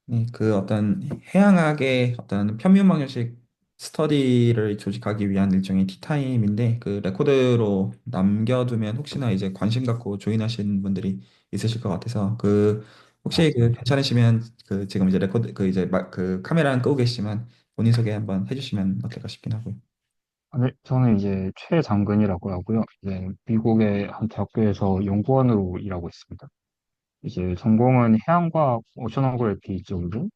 네, 그 어떤 해양학의 어떤 편미음방정식 스터디를 조직하기 위한 일종의 티타임인데 그 레코드로 남겨두면 혹시나 이제 관심 갖고 조인하신 분들이 있으실 것 같아서 그 혹시 그 네. 괜찮으시면 그 지금 이제 레코드 그 이제 그 카메라는 끄고 계시지만 본인 소개 한번 해주시면 어떨까 싶긴 하고요. 네, 저는 이제 최장근이라고 하고요. 이제 미국의 한 대학교에서 연구원으로 일하고 있습니다. 이제 전공은 해양과학 오셔너그래피 쪽으로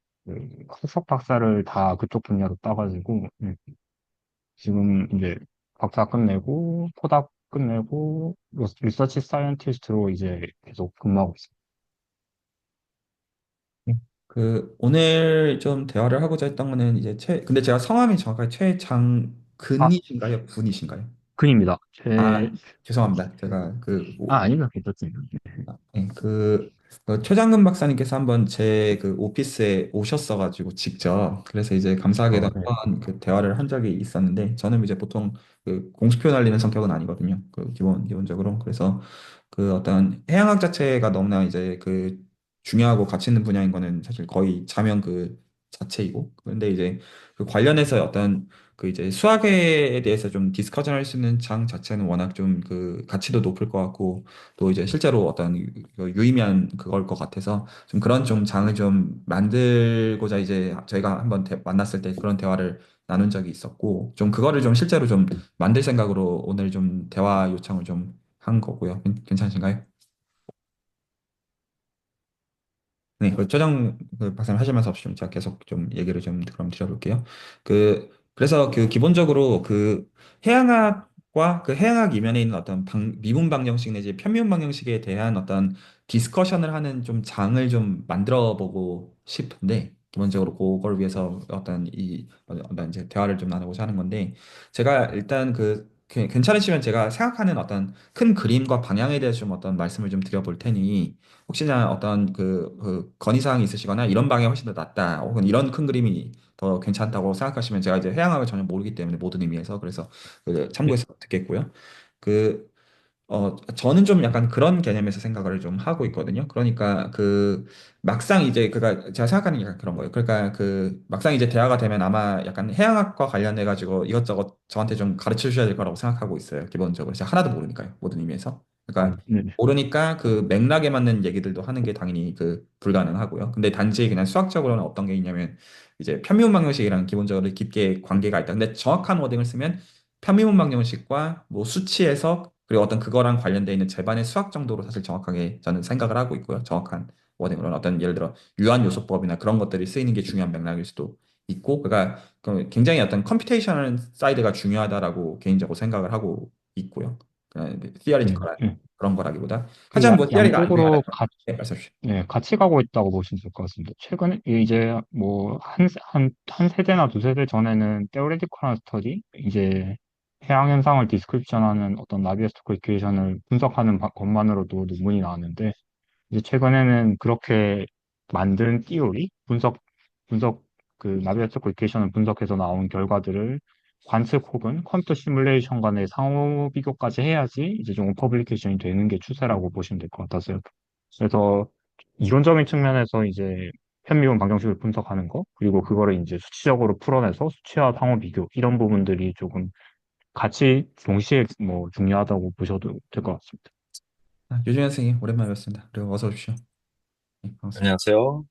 석석 박사를 다 그쪽 분야로 따가지고 지금 이제 박사 끝내고 포닥 끝내고 리서치 사이언티스트로 이제 계속 근무하고 있습니다. 네. 그 오늘 좀 대화를 하고자 했던 거는 이제 근데 제가 성함이 정확하게 아, 최장근이신가요? 분이신가요? 근입니다. 아, 죄송합니다. 제가 아닙니다. 괜찮습니다. 네, 그 최장근 박사님께서 한번 제 그 오피스에 오셨어가지고 직접 그래서 이제 감사하게도 네. 한번 그 대화를 한 적이 있었는데 저는 이제 보통 그 공수표 날리는 성격은 아니거든요. 그 기본적으로 그래서 그 어떤 해양학 자체가 너무나 이제 그 중요하고 가치 있는 분야인 거는 사실 거의 자명 그 자체이고 그런데 이제 그 관련해서 어떤 그 이제 수학에 대해서 좀 디스커션 할 수 있는 장 자체는 워낙 좀 그 가치도 높을 것 같고 또 이제 실제로 어떤 유의미한 그걸 것 같아서 좀 그런 좀 장을 좀 만들고자 이제 저희가 한번 만났을 때 그런 대화를 나눈 적이 있었고 좀 그거를 좀 실제로 좀 만들 생각으로 오늘 좀 대화 요청을 좀 한 거고요. 괜찮으신가요? 네, 그 최정 그 박사님 하시면서 좀 제가 계속 좀 얘기를 좀 그럼 드려볼게요. 그래서 그 기본적으로 그 해양학과 그 해양학 이면에 있는 어떤 미분 방정식 내지 편미분 방정식에 대한 어떤 디스커션을 하는 좀 장을 좀 만들어 보고 싶은데 기본적으로 그걸 위해서 어떤 이제 대화를 좀 나누고자 하는 건데 제가 일단 괜찮으시면 제가 생각하는 어떤 큰 그림과 방향에 대해서 좀 어떤 말씀을 좀 드려볼 테니 혹시나 어떤 그 건의사항이 있으시거나 이런 방향이 훨씬 더 낫다, 혹은 이런 큰 그림이 더 괜찮다고 생각하시면 제가 이제 해양학을 전혀 모르기 때문에 모든 의미에서 그래서 그 네. 참고해서 듣겠고요. 그 저는 좀 약간 그런 개념에서 생각을 좀 하고 있거든요. 그러니까 막상 이제 제가 생각하는 게 약간 그런 거예요. 그러니까 막상 이제 대화가 되면 아마 약간 해양학과 관련해 가지고 이것저것 저한테 좀 가르쳐 주셔야 될 거라고 생각하고 있어요. 기본적으로 제가 하나도 모르니까요. 모든 의미에서. 그러니까 네. 모르니까 그 맥락에 맞는 얘기들도 하는 게 당연히 불가능하고요. 근데 단지 그냥 수학적으로는 어떤 게 있냐면 이제 편미분 방정식이랑 기본적으로 깊게 관계가 있다. 근데 정확한 워딩을 쓰면 편미분 방정식과 뭐 수치 해석 그리고 어떤 그거랑 관련돼 있는 제반의 수학 정도로 사실 정확하게 저는 생각을 하고 있고요. 정확한 워딩으로는 어떤 예를 들어 유한 요소법이나 그런 것들이 쓰이는 게 중요한 맥락일 수도 있고, 그러니까 굉장히 어떤 컴퓨테이셔널 사이드가 중요하다라고 개인적으로 생각을 하고 있고요. 네. 티어리티컬한 네. 그런 거라기보다 그 하지만 뭐 티어리가 안 중요하다. 양쪽으로 네, 말씀하십시오. 같이 가고 있다고 보시면 될 것 같습니다. 최근에 이제 뭐 한 세대나 두 세대 전에는 theoretical 스터디, 이제 해양 현상을 디스크립션하는 어떤 나비에스토크 이퀘이션을 분석하는 것만으로도 논문이 나왔는데, 이제 최근에는 그렇게 만든 띠오리, 분석, 그 나비에스토크 이퀘이션을 분석해서 나온 결과들을 관측 혹은 컴퓨터 시뮬레이션 간의 상호 비교까지 해야지 이제 좀 퍼블리케이션이 되는 게 추세라고 보시면 될 것 같아서요. 그래서 이론적인 측면에서 이제 편미분 방정식을 분석하는 거, 그리고 그거를 이제 수치적으로 풀어내서 수치와 상호 비교, 이런 부분들이 조금 같이 동시에 뭐 중요하다고 보셔도 될 것 같습니다. 유준현 선생님 오랜만에 뵙습니다. 그리고 어서 오십시오. 네, 반갑습니다. 안녕하세요.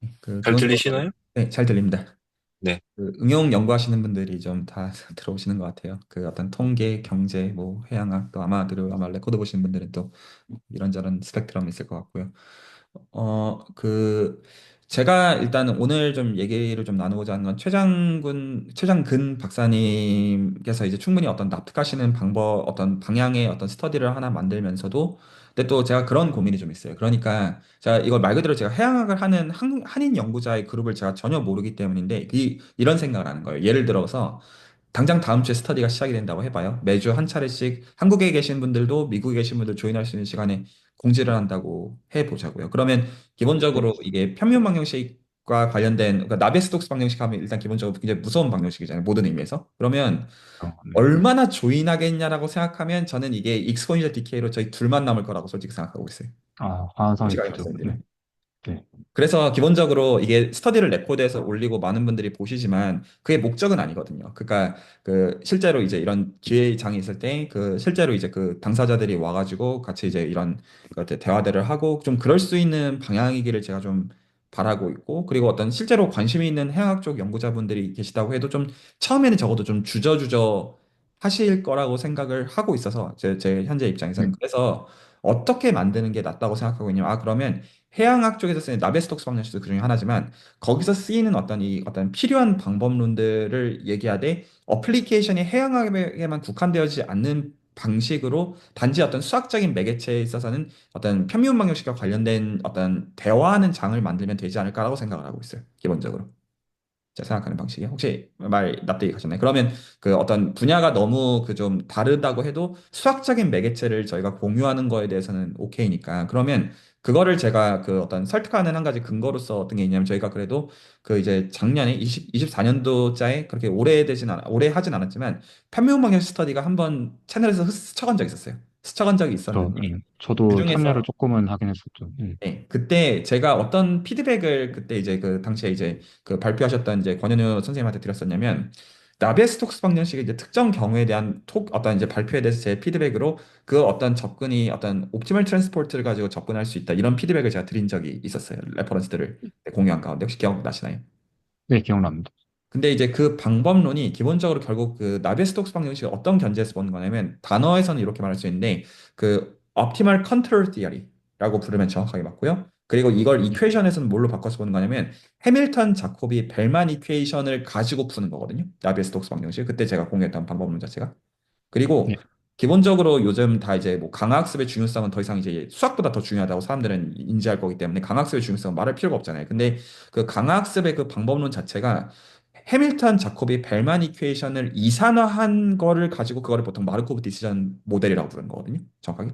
잘 기본적으로 들리시나요? 네, 잘 들립니다. 네. 응용 연구하시는 분들이 좀 다 들어오시는 것 같아요. 그 어떤 통계, 경제, 뭐 해양학 또 아마 레코드 보시는 분들은 또 이런저런 스펙트럼이 있을 것 같고요. 어, 그, 제가 일단 오늘 좀 얘기를 좀 나누고자 하는 건 최장근 박사님께서 이제 충분히 어떤 납득하시는 방법, 어떤 방향의 어떤 스터디를 하나 만들면서도, 근데 또 제가 그런 고민이 좀 있어요. 그러니까 제가 이걸 말 그대로 제가 해양학을 하는 한인 연구자의 그룹을 제가 전혀 모르기 때문인데, 이런 생각을 하는 거예요. 예를 들어서, 당장 다음 주에 스터디가 시작이 된다고 해봐요. 매주 한 차례씩 한국에 계신 분들도 미국에 계신 분들 조인할 수 있는 시간에 공지를 한다고 해보자고요. 그러면 네. 기본적으로 이게 편미분 방정식과 관련된 그러니까 나베스톡스 방정식 하면 일단 기본적으로 굉장히 무서운 방정식이잖아요. 모든 의미에서. 그러면 네. 얼마나 조인하겠냐라고 생각하면 저는 이게 익스포니셜 디케이로 저희 둘만 남을 거라고 솔직히 생각하고 있어요. 화산성이 솔직하게 깊죠. 네. 말씀드리면. 네. 그래서 기본적으로 이게 스터디를 레코드해서 올리고 많은 분들이 보시지만 그게 목적은 아니거든요. 그러니까 그 실제로 이제 이런 기회장이 있을 때 그 실제로 이제 그 당사자들이 와가지고 같이 이제 이런 그 대화들을 하고 좀 그럴 수 있는 방향이기를 제가 좀 바라고 있고, 그리고 어떤 실제로 관심이 있는 해양학 쪽 연구자분들이 계시다고 해도 좀 처음에는 적어도 좀 주저주저 하실 거라고 생각을 하고 있어서 제 현재 네. 입장에서는. 그래서 어떻게 만드는 게 낫다고 생각하고 있냐면, 그러면 해양학 쪽에서 쓰는 나베스톡스 방정식도 그중에 하나지만 거기서 쓰이는 어떤 이 어떤 필요한 방법론들을 얘기하되 어플리케이션이 해양학에만 국한되어지지 않는 방식으로 단지 어떤 수학적인 매개체에 있어서는 어떤 편미분 방정식과 관련된 어떤 대화하는 장을 만들면 되지 않을까라고 생각을 하고 있어요. 기본적으로. 제가 생각하는 방식이 혹시 말 납득이 가셨나요? 그러면 그 어떤 분야가 너무 그 좀 다르다고 해도 수학적인 매개체를 저희가 공유하는 거에 대해서는 오케이니까, 그러면 그거를 제가 그 어떤 설득하는 한 가지 근거로서 어떤 게 있냐면, 저희가 그래도 그 이제 작년에 24년도자에 그렇게 오래 하진 않았지만 편미분방향 스터디가 한번 채널에서 스쳐간 적이 있었어요. 스쳐간 적이 있었는데 저도 참여를 그중에서 조금은 하긴 했었죠. 네, 그때 제가 어떤 피드백을 그때 이제 그 당시에 이제 그 발표하셨던 이제 권현우 선생님한테 드렸었냐면, 나베스톡스 방정식의 이제 특정 경우에 대한 어떤 이제 발표에 대해서 제 피드백으로 그 어떤 접근이 어떤 옵티멀 트랜스포트를 가지고 접근할 수 있다, 이런 피드백을 제가 드린 적이 있었어요. 레퍼런스들을 공유한 가운데 혹시 기억나시나요? 네, 기억납니다. 근데 이제 그 방법론이 기본적으로 결국 그 나비스톡스 방정식이 어떤 견제에서 보는 거냐면, 단어에서는 이렇게 말할 수 있는데 그 optimal contour theory라고 부르면 정확하게 맞고요. 그리고 이걸 네. 이퀘이션에서는 뭘로 바꿔서 보는 거냐면 해밀턴 자코비 벨만 이퀘이션을 가지고 푸는 거거든요. 나비스톡스 방정식. 그때 제가 공유했던 방법론 자체가. 그리고 네. 기본적으로 요즘 다 이제 뭐 강학습의 중요성은 더 이상 이제 수학보다 더 중요하다고 사람들은 인지할 거기 때문에 강학습의 중요성은 말할 필요가 없잖아요. 근데 그 강학습의 그 방법론 자체가 해밀턴 자코비 벨만 이퀘이션을 이산화한 거를 가지고 그거를 보통 마르코브 디시전 모델이라고 부르는 거거든요. 정확하게.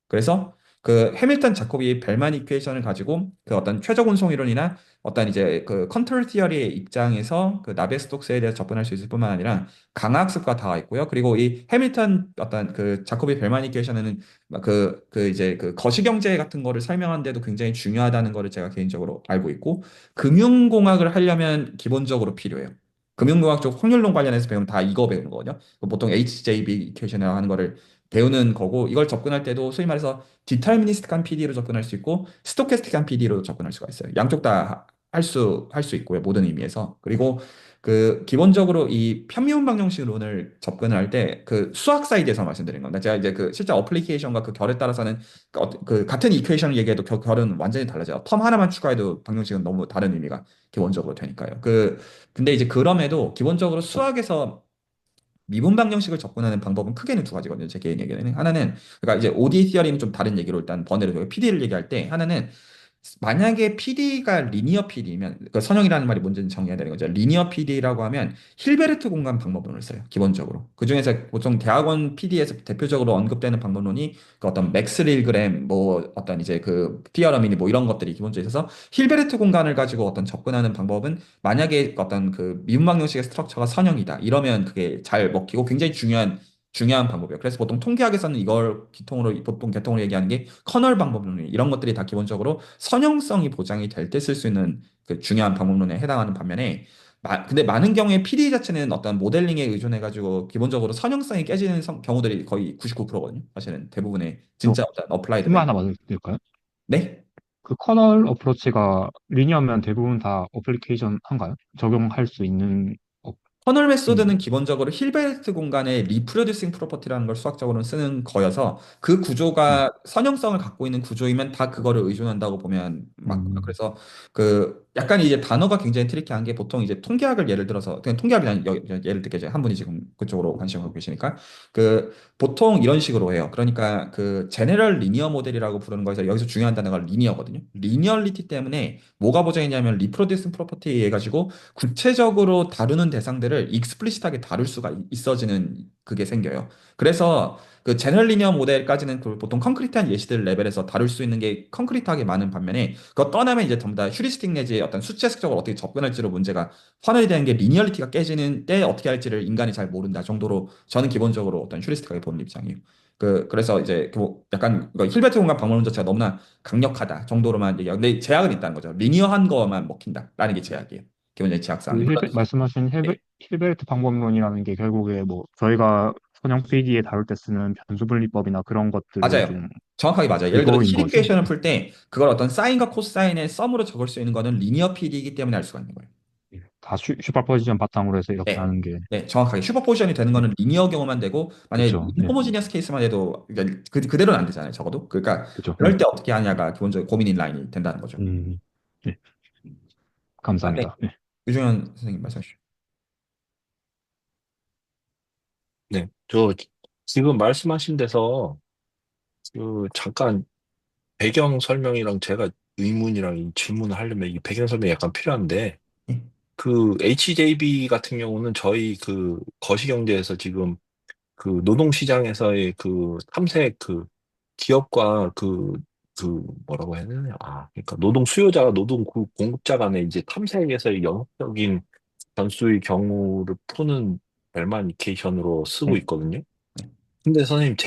그래서 그 해밀턴 자코비 벨만 이퀘이션을 가지고 그 어떤 최적 운송 이론이나 어떤 이제 그 컨트롤 티어리의 입장에서 그 나베스톡스에 대해서 접근할 수 있을 뿐만 아니라 강학습과 다 있고요. 그리고 이 해밀턴 어떤 그 자코비 벨만 이퀘이션은 그 이제 그 거시경제 같은 거를 설명하는 데도 굉장히 중요하다는 거를 제가 개인적으로 알고 있고, 금융공학을 하려면 기본적으로 필요해요. 금융공학 쪽 확률론 관련해서 배우면 다 이거 배우는 거거든요. 보통 HJB 이퀘이션이라고 하는 거를 배우는 거고, 이걸 접근할 때도 소위 말해서 디터미니스틱한 PD로 접근할 수 있고 스토캐스틱한 PD로 접근할 수가 있어요. 양쪽 다 할 수 있고요. 모든 의미에서. 그리고 그 기본적으로 이 편미분 방정식론을 접근을 할 때 그 수학 사이드에서 말씀드린 겁니다. 제가 이제 그 실제 어플리케이션과 그 결에 따라서는 그 같은 이퀘이션을 얘기해도 결은 완전히 달라져요. 텀 하나만 추가해도 방정식은 너무 다른 의미가 기본적으로 되니까요. 근데 이제 그럼에도 기본적으로 수학에서 미분 방정식을 접근하는 방법은 크게는 두 가지거든요. 제 개인 얘기는. 하나는, 그러니까 이제 ODE 티어리는 좀 다른 얘기로 일단 번외로 되고, PD를 얘기할 때 하나는 만약에 PD가 리니어 PD면, 그 선형이라는 말이 뭔지는 정해야 되는 거죠. 리니어 PD라고 하면 힐베르트 공간 방법론을 써요. 기본적으로. 그중에서 보통 대학원 PD에서 대표적으로 언급되는 방법론이 그 어떤 맥스 릴그램 뭐 어떤 이제 그 티어럼이니 뭐 이런 것들이 기본적으로 있어서, 힐베르트 공간을 가지고 어떤 접근하는 방법은 만약에 어떤 그 미분 방정식의 스트럭처가 선형이다, 이러면 그게 잘 먹히고 굉장히 중요한 방법이에요. 그래서 보통 통계학에서는 이걸 보통 개통으로 얘기하는 게 커널 방법론, 이런 것들이 다 기본적으로 선형성이 보장이 될 때 쓸 수 있는 그 중요한 방법론에 해당하는 반면에, 근데 많은 경우에 PD 자체는 어떤 모델링에 의존해가지고 기본적으로 선형성이 깨지는 경우들이 거의 99%거든요. 사실은 대부분의 저 진짜 어떤 어플라이드 질문 랭. 하나 받을 될까요? 네? 그 커널 어프로치가 리니어면 대부분 다 어플리케이션 한가요? 적용할 수 있는 터널 업인. 메소드는 기본적으로 힐베르트 공간의 리프로듀싱 프로퍼티라는 걸 수학적으로는 쓰는 거여서, 그 네. 구조가 선형성을 갖고 있는 구조이면 다 그거를 의존한다고 보면 맞고요. 음, 그래서 그 약간 이제 단어가 굉장히 트리키한 게, 보통 이제 통계학을 예를 들어서 그냥 통계학이 아니 예를 들게 이제 한 분이 지금 그쪽으로 관심 갖고 계시니까 그 보통 이런 식으로 해요. 그러니까 그 제네럴 리니어 모델이라고 부르는 거에서 여기서 중요한 단어가 리니어거든요. 리니어리티 때문에 뭐가 보장이냐면 리프로듀싱 프로퍼티 해가지고 구체적으로 다루는 대상들을 익스플리시트하게 다룰 수가 있어지는 그게 생겨요. 그래서 그 제널 리니어 모델까지는 그 보통 concrete한 예시들 레벨에서 다룰 수 있는 게 concrete하게 많은 반면에, 그거 떠나면 이제 전부 다 휴리스틱 내지 어떤 수치학적으로 어떻게 접근할지로 문제가 판단이 되는 게, 리니어리티가 깨지는 때 어떻게 할지를 인간이 잘 모른다 정도로 저는 기본적으로 어떤 휴리스틱하게 보는 입장이에요. 그래서 이제 뭐 약간 이거 힐베르트 공간 방법론 자체가 너무나 강력하다 정도로만 얘기하고, 근데 제약은 있다는 거죠. 리니어한 거만 먹힌다라는 게 제약이에요. 기본적인 제약사항이. 그 물론 말씀하신 예, 힐베르트 방법론이라는 게 결국에 뭐 저희가 선형 필기에 다룰 때 쓰는 변수 분리법이나 그런 것들을 맞아요. 좀 정확하게 맞아요. 예를 들어 이거인 실 거죠. 이퀘이션을 풀 때 그걸 어떤 사인과 코사인의 썸으로 적을 수 있는 거는 리니어 PD이기 때문에 할 수가 있는 거예요. 다 슈퍼포지션 바탕으로 해서 이렇게 네. 하는 게. 네, 정확하게 슈퍼포지션이 되는 예, 거는 리니어 경우만 되고, 만약에 그쵸. 예, 인호모지니어스 케이스만 해도 그러니까 그대로는 안 되잖아요, 적어도. 그러니까 그쵸. 그럴 예. 때 어떻게 하냐가 기본적으로 고민인 라인이 된다는 거죠. 음, 예, 네. 감사합니다. 예. 유중현 선생님 말씀해 주시죠. 네, 저 지금 말씀하신 데서 그 잠깐 배경 설명이랑 제가 의문이랑 이 질문을 하려면 이 배경 설명이 약간 필요한데 예. 그 HJB 같은 경우는 저희 그 거시경제에서 지금 그 노동시장에서의 그 탐색 그 기업과 그 뭐라고 해야 되냐. 그러니까 노동 수요자가 노동 공급자 간의 이제 탐색에서의 영역적인 변수의 경우를 푸는 벨마니케이션으로 쓰고 네. 있거든요. 네. 근데 선생님,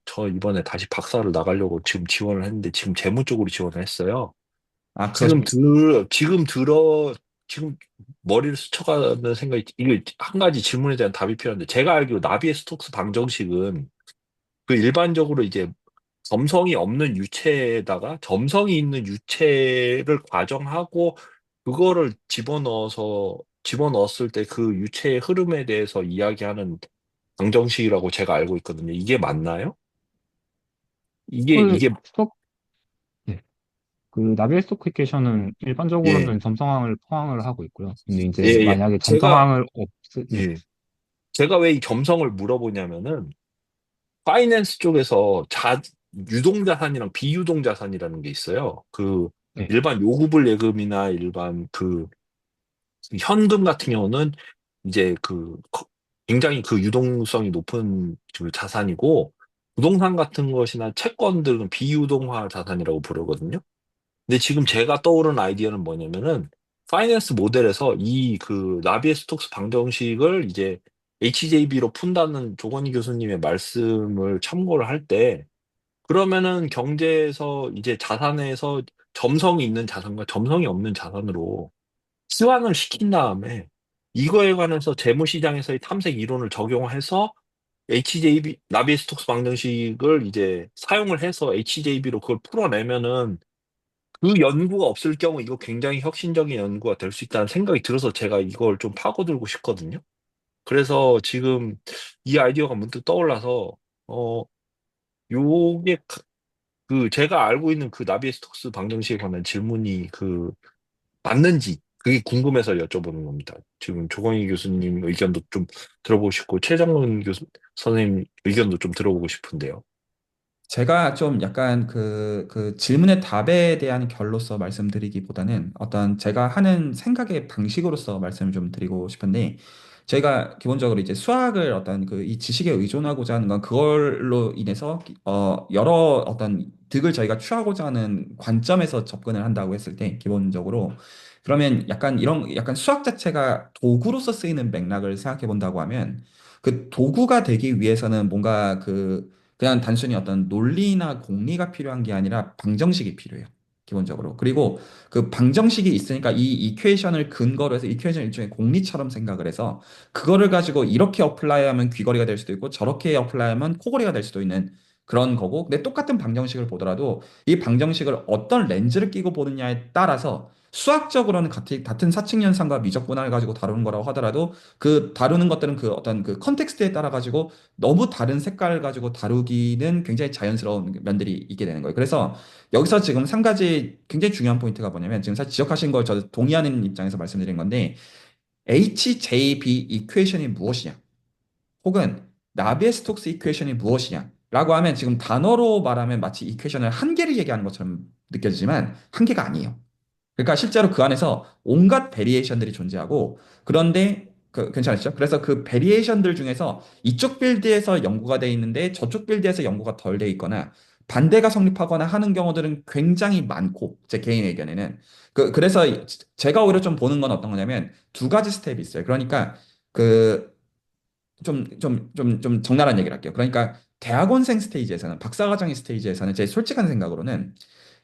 저 이번에 다시 박사를 나가려고 지금 지원을 했는데, 지금 재무 쪽으로 지원을 했어요. 아, 지금 그러시군요. 들, 지금 들어, 지금 머리를 스쳐가는 생각이, 이게 한 가지 질문에 대한 답이 필요한데, 제가 알기로 나비의 스톡스 방정식은 그 일반적으로 이제 점성이 없는 유체에다가 점성이 있는 유체를 과정하고, 그거를 집어넣었을 때 그 유체의 흐름에 대해서 이야기하는 방정식이라고 제가 알고 있거든요. 이게 맞나요? 이게, 그 이게, 스톡, 예. 그 나비의 스토키케이션은 예, 일반적으로는 점성항을 포함을 하고 있고요. 근데 예, 이제 예. 만약에 점성항을 없, 예, 예. 제가 왜 이 점성을 물어보냐면은, 파이낸스 쪽에서 유동자산이랑 비유동자산이라는 게 있어요. 예. 일반 요구불 예금이나 일반 현금 같은 경우는 이제 굉장히 그 유동성이 높은 그 자산이고, 부동산 같은 것이나 채권들은 비유동화 자산이라고 부르거든요. 근데 지금 제가 떠오른 아이디어는 뭐냐면은 파이낸스 모델에서 이 나비의 스톡스 방정식을 이제 HJB로 푼다는 조건희 교수님의 말씀을 참고를 할 때 그러면은 경제에서 이제 자산에서 점성이 있는 자산과 점성이 없는 자산으로 치환을 시킨 다음에 이거에 관해서 재무시장에서의 탐색 이론을 적용해서 나비의 스톡스 방정식을 이제 사용을 해서 HJB로 그걸 풀어내면은 그 연구가 없을 경우 이거 굉장히 혁신적인 연구가 될 수 있다는 생각이 들어서 제가 이걸 좀 파고들고 싶거든요. 그래서 지금 이 아이디어가 문득 떠올라서 어 요게 제가 알고 있는 그 나비의 스톡스 방정식에 관한 질문이 맞는지 그게 궁금해서 여쭤보는 겁니다. 지금 조광희 교수님 의견도 좀 들어보고 싶고 최장문 선생님 의견도 좀 들어보고 싶은데요. 제가 좀 약간 그 질문의 답에 대한 결로서 말씀드리기보다는 어떤 제가 하는 생각의 방식으로서 말씀을 좀 드리고 싶은데, 저희가 기본적으로 이제 수학을 어떤 이 지식에 의존하고자 하는 건 그걸로 인해서 여러 어떤 득을 저희가 취하고자 하는 관점에서 접근을 한다고 했을 때, 기본적으로 그러면 약간 이런 약간 수학 자체가 도구로서 쓰이는 맥락을 생각해 본다고 하면, 그 도구가 되기 위해서는 뭔가 그냥 단순히 어떤 논리나 공리가 필요한 게 아니라 방정식이 필요해요. 기본적으로. 그리고 그 방정식이 있으니까 이 이퀘이션을 근거로 해서 이퀘이션 일종의 공리처럼 생각을 해서 그거를 가지고 이렇게 어플라이하면 귀걸이가 될 수도 있고 저렇게 어플라이하면 코걸이가 될 수도 있는 그런 거고, 근데 똑같은 방정식을 보더라도 이 방정식을 어떤 렌즈를 끼고 보느냐에 따라서 수학적으로는 같은 사칙 연산과 미적 분할을 가지고 다루는 거라고 하더라도 그 다루는 것들은 그 어떤 그 컨텍스트에 따라 가지고 너무 다른 색깔을 가지고 다루기는 굉장히 자연스러운 면들이 있게 되는 거예요. 그래서 여기서 지금 한 가지 굉장히 중요한 포인트가 뭐냐면, 지금 사실 지적하신 걸 저도 동의하는 입장에서 말씀드린 건데, HJB 이퀘이션이 무엇이냐, 혹은 나비의 스톡스 이퀘이션이 무엇이냐 라고 하면, 지금 단어로 말하면 마치 이퀘이션을 한 개를 얘기하는 것처럼 느껴지지만 한 개가 아니에요. 그러니까 실제로 그 안에서 온갖 베리에이션들이 존재하고, 그런데 괜찮으시죠? 그래서 그 베리에이션들 중에서 이쪽 빌드에서 연구가 돼 있는데 저쪽 빌드에서 연구가 덜 돼 있거나 반대가 성립하거나 하는 경우들은 굉장히 많고, 제 개인 의견에는 그래서 제가 오히려 좀 보는 건 어떤 거냐면 두 가지 스텝이 있어요. 그러니까 그 좀 적나라한 얘기를 할게요. 그러니까 대학원생 스테이지에서는, 박사과정의 스테이지에서는 제 솔직한 생각으로는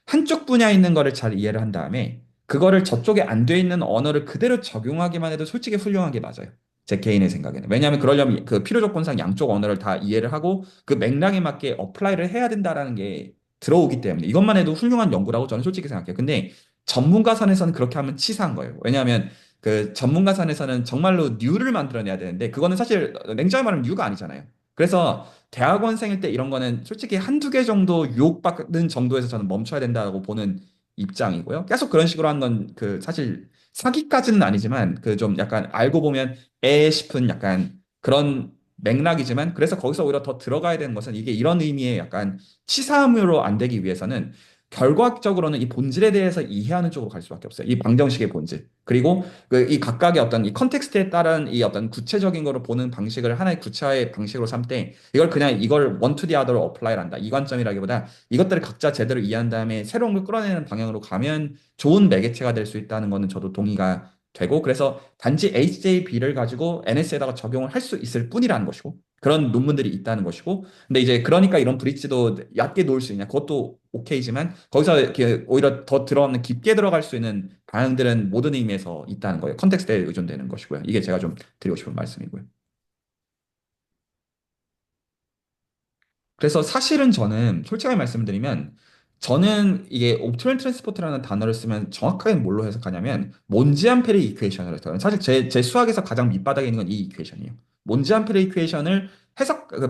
한쪽 분야에 있는 거를 잘 이해를 한 다음에 그거를 저쪽에 안 돼 있는 언어를 그대로 적용하기만 해도 솔직히 훌륭한 게 맞아요. 제 개인의 생각에는. 왜냐하면 그러려면 그 필요 조건상 양쪽 언어를 다 이해를 하고 그 맥락에 맞게 어플라이를 해야 된다라는 게 들어오기 때문에 이것만 해도 훌륭한 연구라고 저는 솔직히 생각해요. 근데 전문가 선에서는 그렇게 하면 치사한 거예요. 왜냐하면 그 전문가 선에서는 정말로 뉴를 만들어내야 되는데 그거는 사실 냉정히 말하면 뉴가 아니잖아요. 그래서 대학원생일 때 이런 거는 솔직히 한두 개 정도 유혹받는 정도에서 저는 멈춰야 된다고 보는 입장이고요. 계속 그런 식으로 하는 건 그 사실 사기까지는 아니지만 그 좀 약간 알고 보면 에 싶은 약간 그런 맥락이지만 그래서 거기서 오히려 더 들어가야 되는 것은 이게 이런 의미의 약간 치사함으로 안 되기 위해서는 결과적으로는 이 본질에 대해서 이해하는 쪽으로 갈 수밖에 없어요. 이 방정식의 본질. 그리고 그 이 각각의 어떤 이 컨텍스트에 따른 이 어떤 구체적인 거를 보는 방식을 하나의 구체화의 방식으로 삼 때 이걸 그냥 이걸 원 투 디 아더로 어플라이를 한다. 이 관점이라기보다 이것들을 각자 제대로 이해한 다음에 새로운 걸 끌어내는 방향으로 가면 좋은 매개체가 될 수 있다는 거는 저도 동의가 되고 그래서 단지 HJB를 가지고 NS에다가 적용을 할 수 있을 뿐이라는 것이고 그런 논문들이 있다는 것이고 근데 이제 그러니까 이런 브릿지도 얕게 놓을 수 있냐 그것도 오케이지만 거기서 이렇게 오히려 더 들어가는 깊게 들어갈 수 있는 방향들은 모든 의미에서 있다는 거예요. 컨텍스트에 의존되는 것이고요. 이게 제가 좀 드리고 싶은 말씀이고요. 그래서 사실은 저는 솔직하게 말씀드리면 저는 이게 옵티멀 트랜스포트라는 단어를 쓰면 정확하게 뭘로 해석하냐면 몬지안페리 이퀘이션으로 해석해요. 사실 제 수학에서 가장 밑바닥에 있는 건 이 이퀘이션이에요. 몬지안페리 이퀘이션을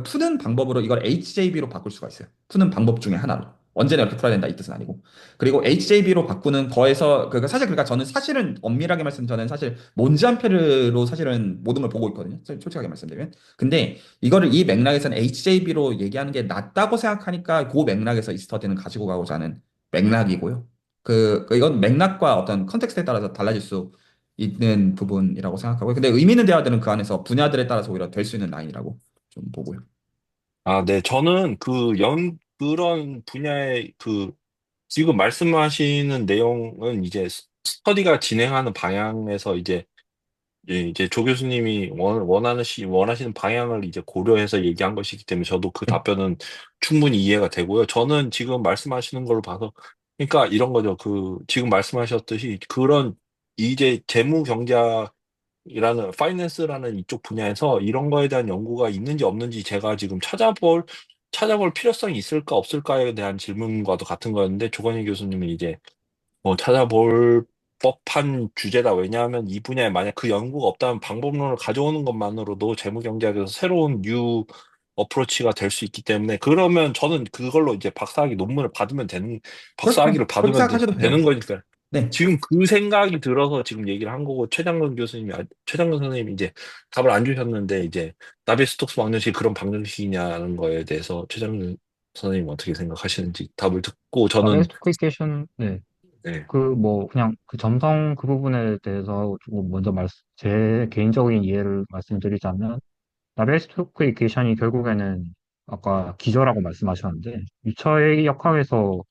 푸는 방법으로 이걸 HJB로 바꿀 수가 있어요. 푸는 방법 중에 하나로. 언제나 이렇게 풀어야 된다 이 뜻은 아니고. 그리고 HJB로 바꾸는 거에서 사실 그러니까 저는 사실은 엄밀하게 말씀 저는 사실 몬지안페르로 사실은 모든 걸 보고 있거든요. 솔직하게 말씀드리면. 근데 이거를 이 맥락에서는 HJB로 얘기하는 게 낫다고 생각하니까 그 맥락에서 이 스터디는 가지고 가고자 하는 맥락이고요. 이건 맥락과 어떤 컨텍스트에 따라서 달라질 수 있는 부분이라고 생각하고요. 근데 의미 있는 대화들은 그 안에서 분야들에 따라서 오히려 될 수 있는 라인이라고 좀 보고요. 아, 네. 저는 그런 분야의 지금 말씀하시는 내용은 이제 스터디가 진행하는 방향에서 이제 조 교수님이 원하시는 방향을 이제 고려해서 얘기한 것이기 때문에 저도 그 네. 답변은 충분히 이해가 되고요. 저는 지금 말씀하시는 걸로 봐서, 그러니까 이런 거죠. 지금 말씀하셨듯이 그런 이제 재무 경제학이라는, 파이낸스라는 이쪽 분야에서 이런 거에 대한 연구가 있는지 없는지 제가 지금 찾아볼 필요성이 있을까 없을까에 대한 질문과도 같은 거였는데, 조건희 교수님은 이제 찾아볼 법한 주제다. 왜냐하면 이 분야에 만약 그 연구가 없다면 방법론을 가져오는 것만으로도 재무경제학에서 새로운 뉴 어프로치가 될 수 있기 때문에, 그러면 저는 그걸로 이제 그렇죠. 박사학위를 그렇게 받으면 생각하셔도 되는 돼요. 거니까. 네. 지금 그 생각이 들어서 지금 얘기를 한 거고, 최장근 선생님이 이제 답을 안 주셨는데, 이제 나비스톡스 방정식이 그런 방정식이냐는 거에 대해서 최장근 선생님 어떻게 생각하시는지 답을 듣고 저는. 나베스티케이션, 네. 네. 그냥 그 점성 그 부분에 대해서 조금 먼저 제 개인적인 이해를 말씀드리자면, 나베스티케이션이 결국에는 아까 기저라고 말씀하셨는데, 유처의 역학에서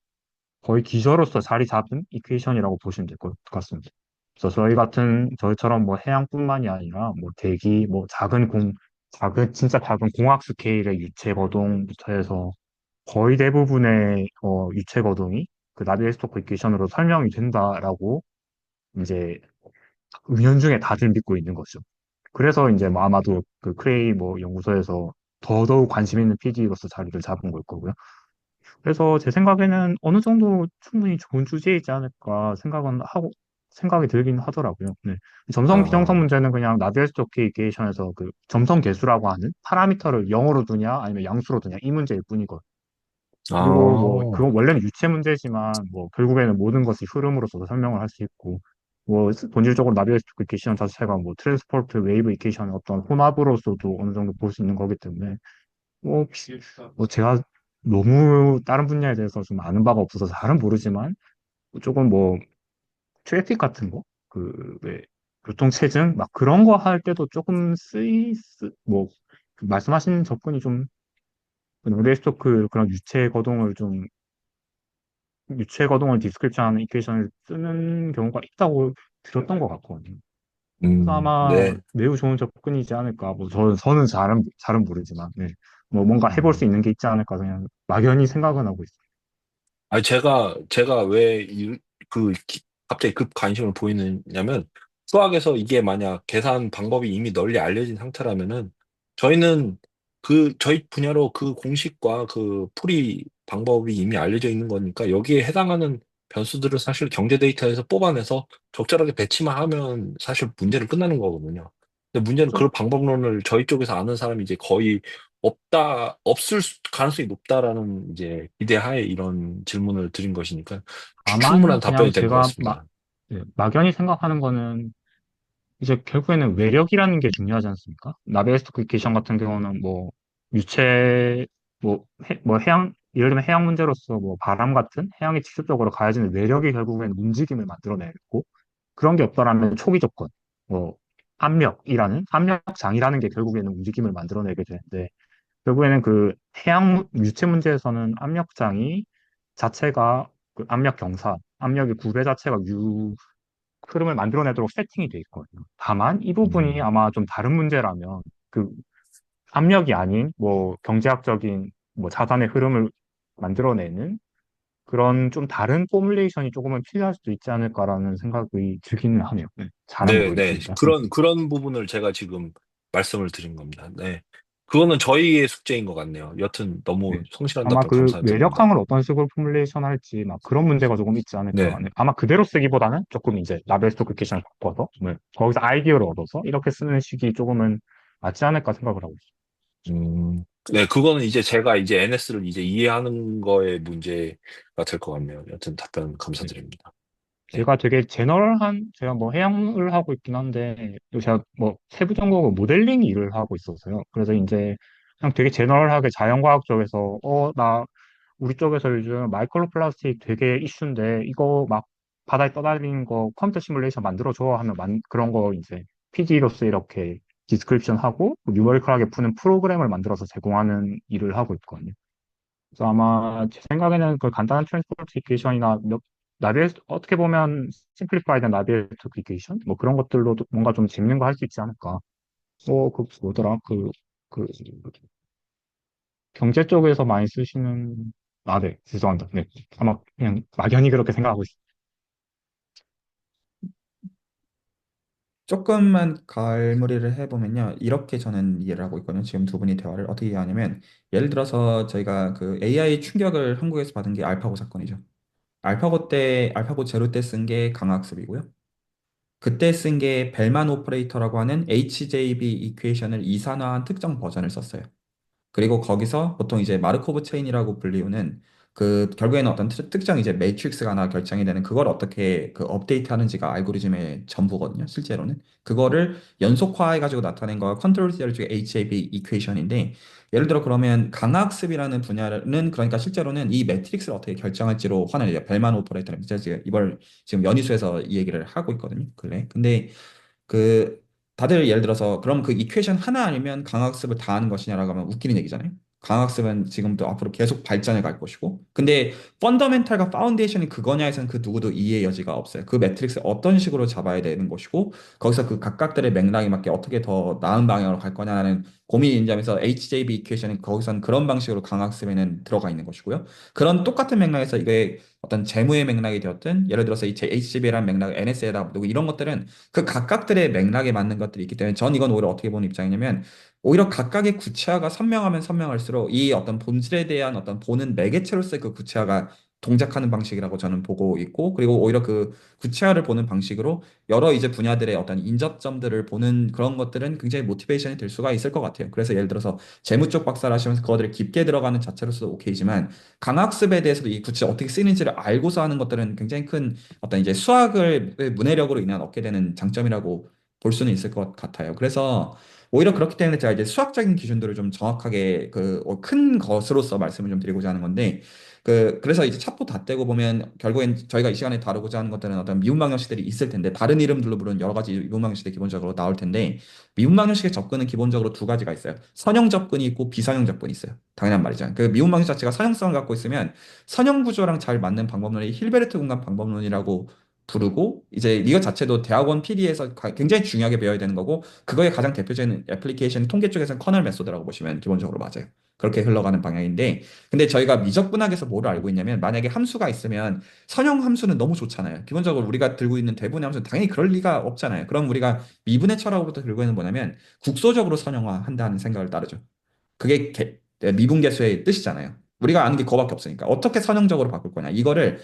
거의 기저로서 자리 잡은 이퀘이션이라고 보시면 될 것 같습니다. 그래서 저희처럼 뭐 해양뿐만이 아니라 뭐 대기, 뭐 진짜 작은 공학 스케일의 유체 거동부터 해서 거의 대부분의 유체 거동이 그 나비에스토크 이퀘이션으로 설명이 된다라고 이제 은연중에 다들 믿고 있는 거죠. 그래서 이제 뭐 아마도 그 크레이 뭐 연구소에서 더더욱 관심 있는 PD로서 자리를 잡은 걸 거고요. 그래서 제 생각에는 어느 정도 충분히 좋은 주제이지 않을까 생각이 들긴 하더라고요. 네. 점성 비점성 아, 문제는 그냥 나비에스토케이션에서 그 점성 계수라고 하는 파라미터를 0으로 두냐 아니면 양수로 두냐 이 문제일 뿐이거든요. 그리고 뭐 아, 그건 원래는 유체 문제지만 뭐 결국에는 모든 것이 흐름으로서 설명을 할 수 있고 뭐 본질적으로 나비에스토크 이퀘이션 자체가 뭐 트랜스포트 웨이브 이퀘이션의 어떤 혼합으로서도 어느 정도 볼 수 있는 거기 때문에 뭐, 제가 너무 다른 분야에 대해서 좀 아는 바가 없어서 잘은 모르지만 조금 뭐 트래픽 같은 거, 왜 교통체증 막 그런 거 할 때도 조금 그 말씀하신 접근이 좀 뇌스토크 그런 유체 거동을 디스크립션하는 이퀘이션을 쓰는 경우가 있다고 들었던 것 같거든요. 그래서 아마 네. 매우 좋은 접근이지 않을까. 뭐 저는 잘은 모르지만 네. 뭐 뭔가 해볼 수 음. 있는 게 있지 않을까 그냥 막연히 생각은 하고 있어요. 아니, 제가 왜, 갑자기 급 관심을 보이느냐면, 수학에서 이게 만약 계산 방법이 이미 널리 알려진 상태라면은, 저희는 저희 분야로 그 공식과 그 풀이 방법이 이미 알려져 있는 거니까, 여기에 해당하는 변수들을 사실 경제 데이터에서 뽑아내서 적절하게 배치만 하면 사실 문제는 끝나는 거거든요. 근데 문제는 그 방법론을 저희 쪽에서 아는 사람이 이제 거의 가능성이 높다라는 이제 기대하에 이런 질문을 드린 것이니까 충분한 다만 그냥 답변이 된 것 제가 같습니다. 네, 막연히 생각하는 거는 이제 결국에는 외력이라는 게 중요하지 않습니까? 나베스트 쿠이케이션 같은 경우는 뭐 유체 뭐 해양 예를 들면 해양 문제로서 뭐 바람 같은 해양에 직접적으로 가해지는 외력이 결국에는 움직임을 만들어내고 그런 게 없더라면 초기 조건 뭐 압력장이라는 게 결국에는 움직임을 만들어내게 되는데 결국에는 그 해양 유체 문제에서는 압력장이 자체가 그 압력 경사 압력의 구배 자체가 흐름을 만들어내도록 세팅이 돼 있거든요. 다만 이 부분이 음, 아마 좀 다른 문제라면 그 압력이 아닌 뭐 경제학적인 뭐 자산의 흐름을 만들어내는 그런 좀 다른 포뮬레이션이 조금은 필요할 수도 있지 않을까라는 생각이 들기는 하네요. 네. 잘은 네, 네. 모르겠습니다. 네. 그런 부분을 제가 지금 말씀을 드린 겁니다. 네. 그거는 저희의 숙제인 것 같네요. 여튼 너무 네. 성실한 아마 답변 그 감사드립니다. 외력항을 어떤 식으로 포뮬레이션 할지 막 그런 문제가 조금 있지 않을까. 네. 네. 아마 그대로 쓰기보다는 조금 이제 라벨 스토리케이션을 바꿔서 네. 거기서 아이디어를 얻어서 이렇게 쓰는 식이 조금은 맞지 않을까 생각을 하고 있어요. 네, 그거는 이제 제가 이제 NS를 이제 이해하는 거에 문제가 될 것 같네요. 여튼 답변 네. 감사드립니다. 네. 제가 되게 제너럴한, 제가 뭐 해양을 하고 있긴 한데, 제가 뭐 세부 전공은 모델링 일을 하고 있어서요. 그래서 이제 그냥 되게 제너럴하게 자연과학 쪽에서, 우리 쪽에서 요즘 마이크로 플라스틱 되게 이슈인데, 이거 막 바다에 떠다니는 거 컴퓨터 시뮬레이션 만들어줘 하면 그런 거 이제 PD로서 이렇게 디스크립션 하고, 뉴머리컬하게 푸는 프로그램을 만들어서 제공하는 일을 하고 있거든요. 그래서 아마 제 생각에는 그 간단한 트랜스포테이션이나 어떻게 보면 심플리파이드 나비게이션 뭐 그런 것들로 뭔가 좀 재밌는 거 할 수 있지 않을까. 그 뭐더라 그 경제 쪽에서 많이 쓰시는 네 죄송합니다. 네 아마 그냥 막연히 그렇게 생각하고 있습니다. 조금만 갈무리를 해보면요. 이렇게 저는 이해를 하고 있거든요. 지금 두 분이 대화를 어떻게 이해하냐면, 예를 들어서 저희가 그 AI 충격을 한국에서 받은 게 알파고 사건이죠. 알파고 제로 때 쓴 게 강학습이고요. 그때 쓴 게 벨만 오퍼레이터라고 하는 HJB 이퀘이션을 이산화한 특정 버전을 썼어요. 그리고 거기서 보통 이제 마르코브 체인이라고 불리우는 그 결국에는 어떤 특정 이제 매트릭스가 하나 결정이 되는 그걸 어떻게 그 업데이트 하는지가 알고리즘의 전부거든요. 실제로는 그거를 연속화해 가지고 나타낸 거가 컨트롤 시리즈 중에 HAB 이퀘이션인데, 예를 들어 그러면 강학습이라는 분야는 그러니까 실제로는 이 매트릭스를 어떻게 결정할지로 하는 이제 벨만 오퍼레이터는 제가 이걸 지금 연희수에서 이 얘기를 하고 있거든요. 근데 그 다들 예를 들어서 그럼 그 이퀘이션 하나 아니면 강학습을 다 하는 것이냐라고 하면 웃기는 얘기잖아요. 강학습은 지금도 앞으로 계속 발전해 갈 것이고, 근데 펀더멘탈과 파운데이션이 그거냐에서는 그 누구도 이해의 여지가 없어요. 그 매트릭스 어떤 식으로 잡아야 되는 것이고, 거기서 그 각각들의 맥락에 맞게 어떻게 더 나은 방향으로 갈 거냐는 고민인 점에서 HJB 이퀘이션은 거기서는 그런 방식으로 강학습에는 들어가 있는 것이고요. 그런 똑같은 맥락에서 이게 어떤 재무의 맥락이 되었든, 예를 들어서 이 HGB라는 맥락, NS에다 두고 이런 것들은 그 각각들의 맥락에 맞는 것들이 있기 때문에 전 이건 오히려 어떻게 보는 입장이냐면, 오히려 각각의 구체화가 선명하면 선명할수록 이 어떤 본질에 대한 어떤 보는 매개체로서의 그 구체화가 동작하는 방식이라고 저는 보고 있고, 그리고 오히려 그 구체화를 보는 방식으로 여러 이제 분야들의 어떤 인접점들을 보는 그런 것들은 굉장히 모티베이션이 될 수가 있을 것 같아요. 그래서 예를 들어서 재무 쪽 박사를 하시면서 그거들을 깊게 들어가는 자체로서도 오케이지만, 강학습에 대해서도 이 구체 어떻게 쓰이는지를 알고서 하는 것들은 굉장히 큰 어떤 이제 수학을 문해력으로 인한 얻게 되는 장점이라고 볼 수는 있을 것 같아요. 그래서 오히려 그렇기 때문에 제가 이제 수학적인 기준들을 좀 정확하게 큰 것으로서 말씀을 좀 드리고자 하는 건데, 그래서 이제 첩보 다 떼고 보면 결국엔 저희가 이 시간에 다루고자 하는 것들은 어떤 미분 방정식들이 있을 텐데, 다른 이름들로 부르는 여러 가지 미분 방정식들이 기본적으로 나올 텐데, 미분 방정식의 접근은 기본적으로 두 가지가 있어요. 선형 접근이 있고 비선형 접근이 있어요. 당연한 말이죠. 그 미분 방정식 자체가 선형성을 갖고 있으면 선형 구조랑 잘 맞는 방법론이 힐베르트 공간 방법론이라고 부르고 이제 이것 자체도 대학원 PD에서 굉장히 중요하게 배워야 되는 거고 그거의 가장 대표적인 애플리케이션 통계 쪽에서는 커널 메소드라고 보시면 기본적으로 맞아요. 그렇게 흘러가는 방향인데 근데 저희가 미적분학에서 뭐를 알고 있냐면 만약에 함수가 있으면 선형 함수는 너무 좋잖아요. 기본적으로 우리가 들고 있는 대부분의 함수는 당연히 그럴 리가 없잖아요. 그럼 우리가 미분의 철학으로부터 들고 있는 뭐냐면 국소적으로 선형화한다는 생각을 따르죠. 그게 미분계수의 뜻이잖아요. 우리가 아는 게 그거밖에 없으니까 어떻게 선형적으로 바꿀 거냐. 이거를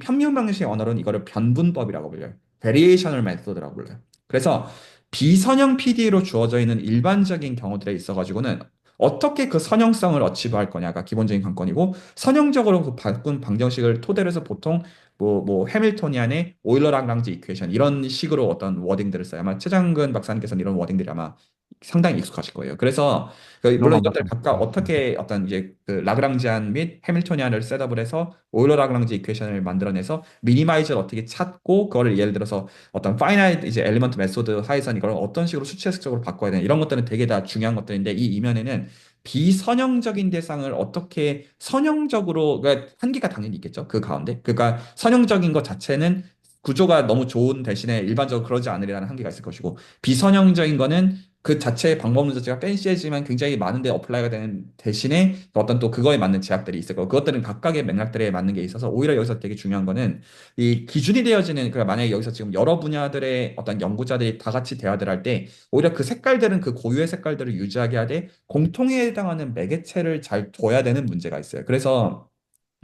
현미분 방식의 언어로는 이거를 변분법이라고 불려요. Variational Method라고 불러요. 그래서 비선형 PD로 주어져 있는 일반적인 경우들에 있어가지고는 어떻게 그 선형성을 어치브할 거냐가 기본적인 관건이고 선형적으로 그 바꾼 방정식을 토대로 해서 보통 뭐 해밀토니안의 오일러 랑랑지 이퀘이션 이런 식으로 어떤 워딩들을 써요. 아마 최장근 박사님께서는 이런 워딩들이 아마 상당히 익숙하실 거예요. 그래서 물론 들어만 이것들 봤던 각각 것 같습니다. 어떻게 어떤 이제 그 라그랑지안 및 해밀토니안을 셋업을 해서 오일러 라그랑지 이퀘이션을 만들어내서 미니마이저를 어떻게 찾고 그거를 예를 들어서 어떤 파이나이트 이제 엘리먼트 메소드 하에서는 이걸 어떤 식으로 수치 해석적으로 바꿔야 되나 이런 것들은 되게 다 중요한 것들인데 이 이면에는 비선형적인 대상을 어떻게 선형적으로 그러니까 한계가 당연히 있겠죠. 그 가운데. 그러니까 선형적인 것 자체는 구조가 너무 좋은 대신에 일반적으로 그러지 않으리라는 한계가 있을 것이고 비선형적인 거는 그 자체의 방법론 자체가 팬시해지만 굉장히 많은데 어플라이가 되는 대신에 어떤 또 그거에 맞는 제약들이 있을 거고 그것들은 각각의 맥락들에 맞는 게 있어서 오히려 여기서 되게 중요한 거는 이 기준이 되어지는 그러니까 만약에 여기서 지금 여러 분야들의 어떤 연구자들이 다 같이 대화를 할 때 오히려 그 색깔들은 그 고유의 색깔들을 유지하게 하되 공통에 해당하는 매개체를 잘 둬야 되는 문제가 있어요. 그래서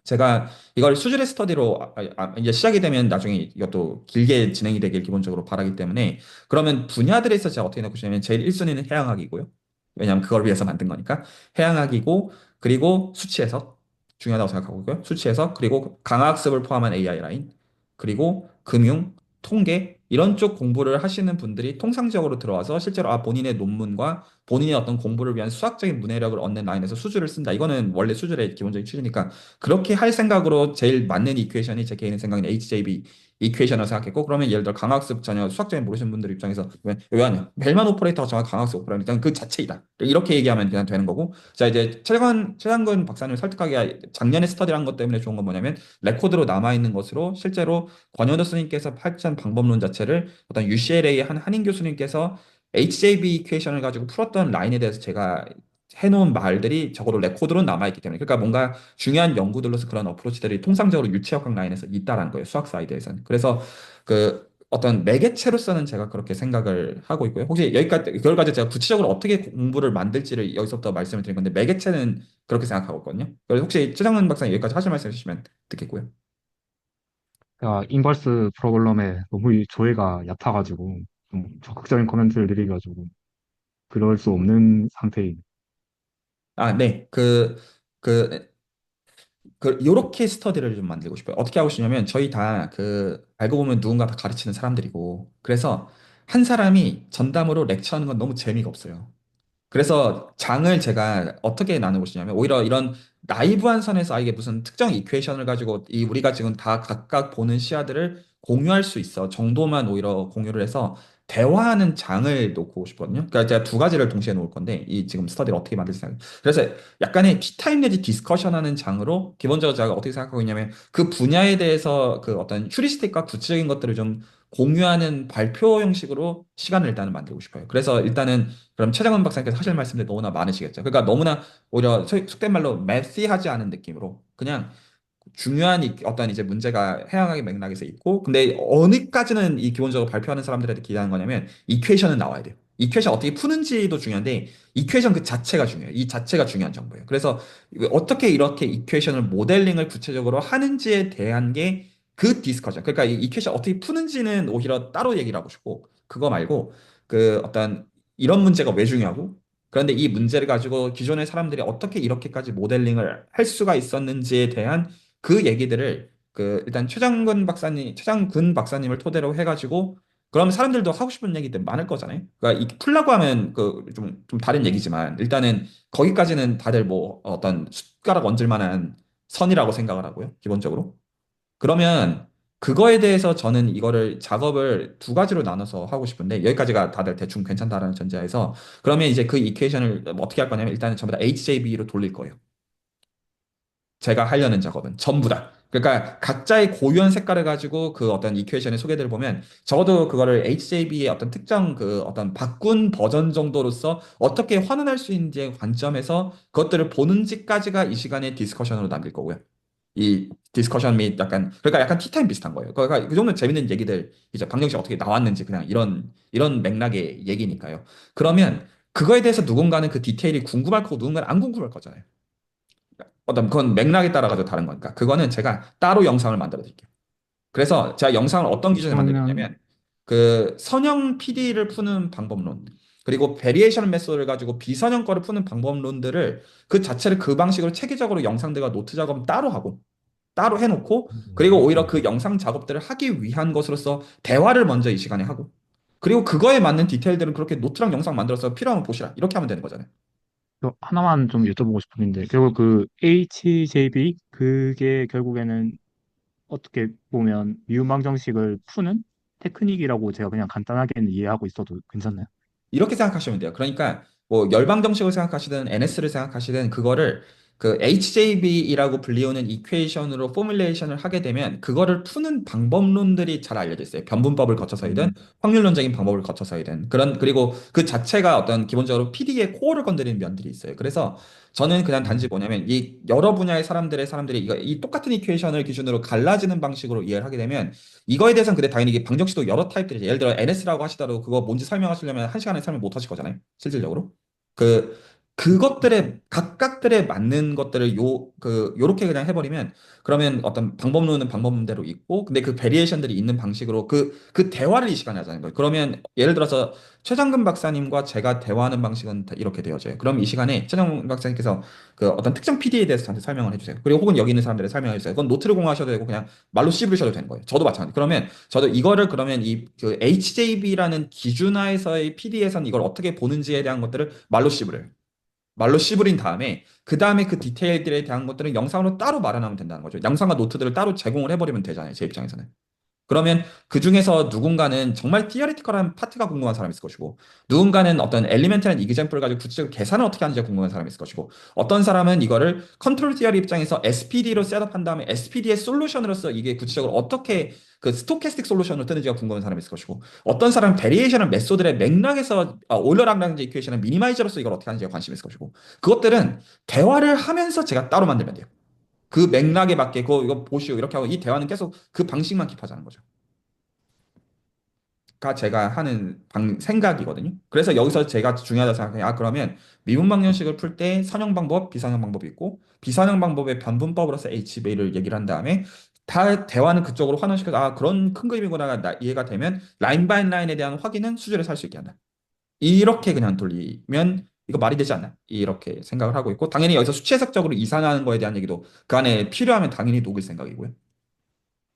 제가 이걸 수준의 스터디로 이제 시작이 되면 나중에 이것도 길게 진행이 되길 기본적으로 바라기 때문에 그러면 분야들에 있어서 제가 어떻게 놓고 싶냐면 제일 1순위는 해양학이고요. 왜냐하면 그걸 위해서 만든 거니까. 해양학이고 그리고 수치 해석 중요하다고 생각하고 있고요. 수치 해석 그리고 강학습을 포함한 AI 라인 그리고 금융, 통계 이런 쪽 공부를 하시는 분들이 통상적으로 들어와서 실제로 본인의 논문과 본인의 어떤 공부를 위한 수학적인 문해력을 얻는 라인에서 수주를 쓴다. 이거는 원래 수준의 기본적인 취지니까 그렇게 할 생각으로 제일 맞는 이퀘이션이 제 개인의 생각에는 HJB 이퀘이션을 생각했고 그러면 예를 들어 강학습 전혀 수학적인 모르시는 분들 입장에서 왜 하냐 벨만 오퍼레이터가 정말 강학습 오퍼레이터 일단 그 자체이다 이렇게 얘기하면 그냥 되는 거고 자 이제 최장근 박사님을 설득하기 작년에 스터디한 것 때문에 좋은 건 뭐냐면 레코드로 남아있는 것으로 실제로 권현우 스님께서 파악한 방법론 자체를 어떤 UCLA 한 한인 교수님께서 HJB 이퀘이션을 가지고 풀었던 라인에 대해서 제가 해놓은 말들이 적어도 레코드로 남아있기 때문에 그러니까 뭔가 중요한 연구들로서 그런 어프로치들이 통상적으로 유체역학 라인에서 있다라는 거예요. 수학 사이드에서는. 그래서 그 어떤 매개체로서는 제가 그렇게 생각을 하고 있고요. 혹시 여기까지 그걸까지 제가 구체적으로 어떻게 공부를 만들지를 여기서부터 말씀을 드린 건데 매개체는 그렇게 생각하고 있거든요. 그래서 혹시 최장훈 박사님 여기까지 하실 말씀 해주시면 듣겠고요. 제가 인버스 프로그램에 너무 조회가 얕아가지고 좀 적극적인 코멘트를 드리가지고 그럴 수 없는 상태인. 네. 그, 요렇게 스터디를 좀 만들고 싶어요. 어떻게 하고 싶냐면, 저희 다 알고 보면 누군가 다 가르치는 사람들이고, 그래서 한 사람이 전담으로 렉처하는 건 너무 재미가 없어요. 그래서 장을 제가 어떻게 나누고 싶냐면 오히려 이런 나이브한 선에서 이게 무슨 특정 이퀘이션을 가지고 이 우리가 지금 다 각각 보는 시야들을 공유할 수 있어 정도만 오히려 공유를 해서 대화하는 장을 놓고 싶거든요. 그러니까 제가 두 가지를 동시에 놓을 건데 이 지금 스터디를 어떻게 만들지 생각. 그래서 약간의 티타임 내지 디스커션하는 장으로 기본적으로 제가 어떻게 생각하고 있냐면 그 분야에 대해서 그 어떤 휴리스틱과 구체적인 것들을 좀 공유하는 발표 형식으로 시간을 일단은 만들고 싶어요. 그래서 일단은 그럼 최장원 박사님께서 하실 말씀들이 너무나 많으시겠죠. 그러니까 너무나 오히려 속된 말로 메시하지 않은 느낌으로 그냥 중요한 어떤 이제 문제가 해양학의 맥락에서 있고 근데 어느까지는 이 기본적으로 발표하는 사람들한테 기대하는 거냐면 이퀘이션은 나와야 돼요. 이퀘이션 어떻게 푸는지도 중요한데 이퀘이션 그 자체가 중요해요. 이 자체가 중요한 정보예요. 그래서 어떻게 이렇게 이퀘이션을 모델링을 구체적으로 하는지에 대한 게 그 디스커션. 그러니까 이 이퀘이션 어떻게 푸는지는 오히려 따로 얘기를 하고 싶고 그거 말고 그 어떤 이런 문제가 왜 중요하고 그런데 이 문제를 가지고 기존의 사람들이 어떻게 이렇게까지 모델링을 할 수가 있었는지에 대한 그 얘기들을 일단 최장근 박사님을 토대로 해가지고 그러면 사람들도 하고 싶은 얘기들 많을 거잖아요. 그러니까 이 풀라고 하면 좀 다른 얘기지만 일단은 거기까지는 다들 뭐 어떤 숟가락 얹을 만한 선이라고 생각을 하고요. 기본적으로. 그러면 그거에 대해서 저는 이거를 작업을 두 가지로 나눠서 하고 싶은데 여기까지가 다들 대충 괜찮다라는 전제하에서 그러면 이제 그 이퀘이션을 뭐 어떻게 할 거냐면 일단은 전부 다 HJB로 돌릴 거예요. 제가 하려는 작업은 전부 다. 그러니까 각자의 고유한 색깔을 가지고 그 어떤 이퀘이션의 소개들을 보면 적어도 그거를 HJB의 어떤 특정 그 어떤 바꾼 버전 정도로서 어떻게 환원할 수 있는지의 관점에서 그것들을 보는지까지가 이 시간의 디스커션으로 남길 거고요. 이 디스커션 및 약간 그러니까 약간 티타임 비슷한 거예요. 그러니까 그 정도는 재밌는 얘기들 이제 방정식 어떻게 나왔는지 그냥 이런 맥락의 얘기니까요. 그러면 그거에 대해서 누군가는 그 디테일이 궁금할 거고 누군가는 안 궁금할 거잖아요. 어떤 그건 맥락에 따라 가지고 다른 거니까 그거는 제가 따로 영상을 만들어 드릴게요. 그래서 제가 영상을 어떤 기준에 그러면 만들겠냐면 그 선형 PD를 푸는 방법론 그리고 베리에이션 메소드를 가지고 비선형 거를 푸는 방법론들을 그 자체를 그 방식으로 체계적으로 영상들과 노트 작업 따로 하고 따로 해놓고 그리고 오히려 그 영상 작업들을 하기 위한 것으로서 대화를 먼저 이 시간에 하고 그리고 그거에 맞는 디테일들은 그렇게 노트랑 영상 만들어서 필요하면 보시라 이렇게 하면 되는 거잖아요. 또 하나만 좀 여쭤보고 싶은데 결국 그 HJB 그게 결국에는 어떻게 보면 미분방 정식을 푸는 테크닉이라고 제가 그냥 간단하게는 이해하고 있어도 괜찮나요? 이렇게 생각하시면 돼요. 그러니까 뭐 열방정식을 생각하시든 NS를 생각하시든 그거를 그 HJB이라고 불리우는 이퀘이션으로 포뮬레이션을 하게 되면 그거를 푸는 방법론들이 잘 알려져 있어요. 변분법을 거쳐서이든 확률론적인 방법을 거쳐서이든 그리고 그 자체가 어떤 기본적으로 PD의 코어를 건드리는 면들이 있어요. 그래서 저는 그냥 단지 뭐냐면 이 여러 분야의 사람들이 이 똑같은 이퀘이션을 기준으로 갈라지는 방식으로 이해를 하게 되면 이거에 대해서는 근데 당연히 이게 방정식도 여러 타입들이 예를 들어 NS라고 하시더라도 그거 뭔지 설명하시려면 한 시간에 설명 못 하실 거잖아요. 실질적으로. 그 그것들의 각각들에 맞는 것들을 요렇게 그냥 해버리면 그러면 어떤 방법론은 방법론대로 있고 근데 그 베리에이션들이 있는 방식으로 그 대화를 이 시간에 하자는 거예요. 그러면 예를 들어서 최장근 박사님과 제가 대화하는 방식은 다 이렇게 되어져요. 그럼 이 시간에 최장근 박사님께서 그 어떤 특정 PD에 대해서 저한테 설명을 해주세요. 그리고 혹은 여기 있는 사람들의 설명을 해주세요. 그건 노트를 공유하셔도 되고 그냥 말로 씹으셔도 되는 거예요. 저도 마찬가지. 그러면 저도 이거를 그러면 이 그 HJB라는 기준하에서의 PD에서는 이걸 어떻게 보는지에 대한 것들을 말로 씹으래요. 말로 씹으린 다음에 그 다음에 그 디테일들에 대한 것들은 영상으로 따로 마련하면 된다는 거죠. 영상과 노트들을 따로 제공을 해버리면 되잖아요. 제 입장에서는. 그러면 그 중에서 누군가는 정말 티어리티컬한 파트가 궁금한 사람이 있을 것이고, 누군가는 어떤 엘리멘탈한 이그젬플을 가지고 구체적으로 계산을 어떻게 하는지가 궁금한 사람이 있을 것이고, 어떤 사람은 이거를 컨트롤 티어리 입장에서 SPD로 셋업한 다음에 SPD의 솔루션으로서 이게 구체적으로 어떻게 그 스토캐스틱 솔루션으로 뜨는지가 궁금한 사람이 있을 것이고, 어떤 사람은 베리에이션을 메소드의 맥락에서 오일러 랑랑지 이퀘이션을 미니마이저로서 이걸 어떻게 하는지가 관심이 있을 것이고, 그것들은 대화를 하면서 제가 따로 만들면 돼요. 그 맥락에 맞게 그거 이거 보시오 이렇게 하고 이 대화는 계속 그 방식만 킵하자는 거죠. 가 제가 하는 생각이거든요. 그래서 여기서 제가 중요하다 생각해요. 아, 그러면 미분방정식을 풀 때 선형 방법, 비선형 방법이 있고 비선형 방법의 변분법으로서 HB를 얘기를 한 다음에 다 대화는 그쪽으로 환원시켜서 아, 그런 큰 그림이구나 이해가 되면 라인 바이 라인에 대한 확인은 수주를 살 수 있게 한다. 이렇게 그냥 돌리면 이거 말이 되지 않나? 이렇게 생각을 하고 있고 당연히 여기서 수치 해석적으로 이산하는 거에 대한 얘기도 그 안에 필요하면 당연히 녹일 생각이고요.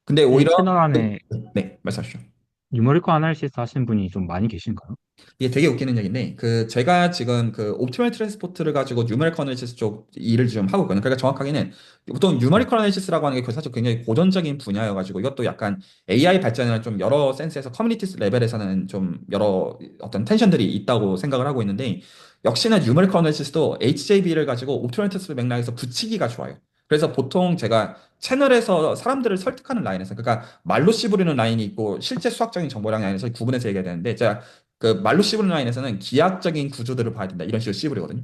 근데 이 오히려 채널 안에 네, 말씀하시죠. 뉴머리컬 아날리시스 하시는 분이 좀 많이 계신가요? 이게 되게 웃기는 얘기인데, 그, 제가 지금 그 옵티멀 트랜스포트를 가지고 뉴메리컬 어널리시스 쪽 일을 좀 하고 있거든요. 그러니까 정확하게는 보통 뉴메리컬 어널리시스라고 하는 게 사실 굉장히 고전적인 분야여가지고 이것도 약간 AI 발전이나 좀 여러 센스에서 커뮤니티 레벨에서는 좀 여러 어떤 텐션들이 있다고 생각을 하고 있는데, 역시나 뉴메리컬 어널리시스도 HJB를 가지고 옵티멀 트랜스포트 맥락에서 붙이기가 좋아요. 그래서 보통 제가 채널에서 사람들을 설득하는 라인에서, 그러니까 말로 씨부리는 라인이 있고 실제 수학적인 정보량 라인에서 구분해서 얘기해야 되는데, 제가 그 말로 씨부리는 라인에서는 기하학적인 구조들을 봐야 된다. 이런 식으로 씨부리거든요.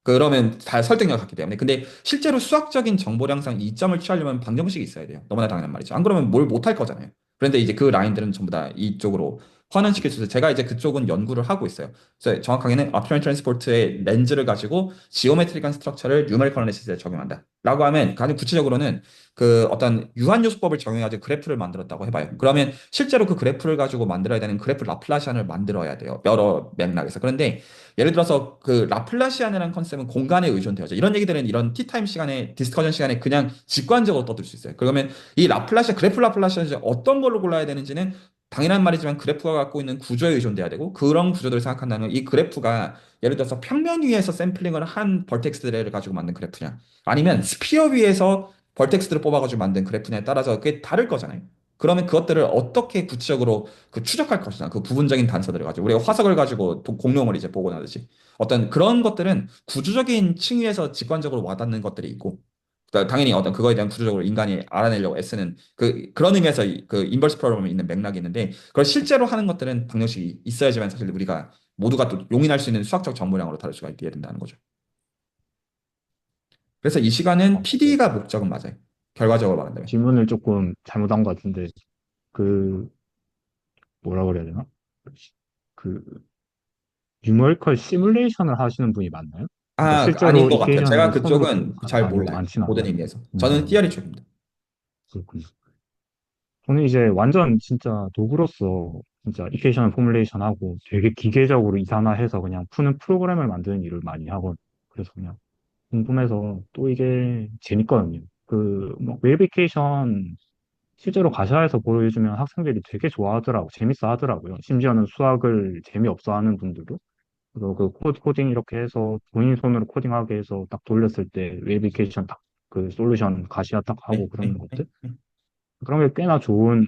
그러면 다 설득력 갖기 때문에. 근데 실제로 수학적인 정보량상 이점을 취하려면 방정식이 있어야 돼요. 너무나 당연한 말이죠. 안 그러면 뭘 못할 거잖아요. 그런데 이제 그 라인들은 전부 다 이쪽으로 환원시킬 수 있어요. 제가 이제 그쪽은 연구를 하고 있어요. 그래서 정확하게는 옵티멀 트랜스포트의 렌즈를 가지고 지오메트릭한 스트럭처를 뉴메리컬 어널리시스에 적용한다. 라고 하면 가장 구체적으로는 그 어떤 유한요소법을 적용해가지고 그래프를 만들었다고 해봐요. 그러면 실제로 그 그래프를 가지고 만들어야 되는 그래프 라플라시안을 만들어야 돼요. 여러 맥락에서. 그런데 예를 들어서 그 라플라시안이라는 컨셉은 공간에 의존되어져. 이런 얘기들은 이런 티타임 시간에 디스커전 시간에 그냥 직관적으로 떠들 수 있어요. 그러면 이 라플라시안 그래프 라플라시안을 어떤 걸로 골라야 되는지는 당연한 말이지만 그래프가 갖고 있는 구조에 의존돼야 되고 그런 구조들을 생각한다면 이 그래프가 예를 들어서 평면 위에서 샘플링을 한 벌텍스들을 가지고 만든 그래프냐 아니면 스피어 위에서 벌텍스들을 뽑아가지고 만든 그래프냐에 따라서 그게 다를 거잖아요. 그러면 그것들을 어떻게 구체적으로 그 추적할 것이냐 그 부분적인 단서들을 가지고 우리가 화석을 가지고 공룡을 이제 보고나듯이 어떤 그런 것들은 구조적인 층위에서 직관적으로 와닿는 것들이 있고 그러니까 당연히 어떤 그거에 대한 구조적으로 인간이 알아내려고 애쓰는 그런 의미에서 그 인버스 프로그램이 있는 맥락이 있는데 그걸 실제로 하는 것들은 방정식이 있어야지만 사실 우리가 모두가 또 용인할 수 있는 수학적 정보량으로 다룰 수가 있게 된다는 거죠. 그래서 이 시간은 어, 네. PD가 목적은 맞아요. 결과적으로 말한다면. 질문을 조금 잘못한 것 같은데, 그, 뭐라 그래야 되나? 그, 뉴머리컬 시뮬레이션을 하시는 분이 맞나요? 그러니까 아닌 실제로 것 같아요. 제가 이퀘이션을 손으로 그쪽은 잘 별로 몰라요. 많지는 모든 않나요? 의미에서. 저는 음, 티어리 쪽입니다. 그렇군요. 저는 이제 완전 진짜 도구로서 진짜 이퀘이션 포뮬레이션 하고 되게 기계적으로 이산화해서 그냥 푸는 프로그램을 만드는 일을 많이 하고 그래서 그냥 궁금해서 또 이게 재밌거든요. 뭐, 웨이비케이션 실제로 가샤에서 보여주면 학생들이 되게 좋아하더라고, 재밌어 하더라고요. 심지어는 수학을 재미없어 하는 분들도. 그래서 그 코딩 이렇게 해서 본인 손으로 코딩하게 해서 딱 돌렸을 때 웨이비케이션 딱 그 솔루션 가시아 딱 하고 네, 그러는 네, 네, 것들. 네. 그런 게 꽤나 좋은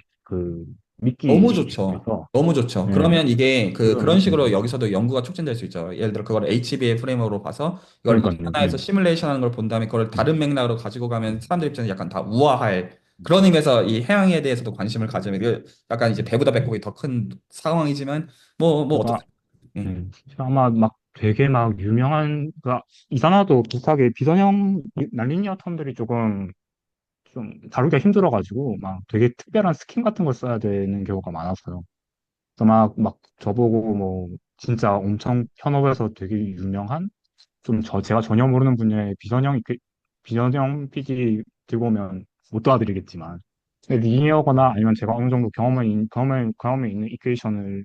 너무 좋죠. 미끼여서, 너무 좋죠. 예, 그러면 이게 그런 지금, 식으로 여기서도 연구가 촉진될 수 있죠. 예를 들어 그걸 HB의 프레임으로 봐서 이걸 그러니까요, 이산화해서 예. 시뮬레이션 하는 걸 본 다음에 그걸 다른 맥락으로 가지고 가면 사람들 입장에서 약간 다 우아할 그런 의미에서 이 해양에 대해서도 관심을 가지면 그 약간 이제 배보다 배꼽이 더 큰 상황이지만 뭐 제가, 어떻게 예. 제가 아마 막 되게 막 유명한, 이산화도 비슷하게 비선형 난리니어 텀들이 조금 좀 다루기가 힘들어가지고 막 되게 특별한 스킨 같은 걸 써야 되는 경우가 많았어요. 그래서 막 저보고 뭐 진짜 엄청 현업에서 되게 유명한 제가 전혀 모르는 분야의 비선형 PD 들고 오면 못 도와드리겠지만 근데 리니어거나 아니면 제가 어느 정도 경험이 있는 이퀘이션을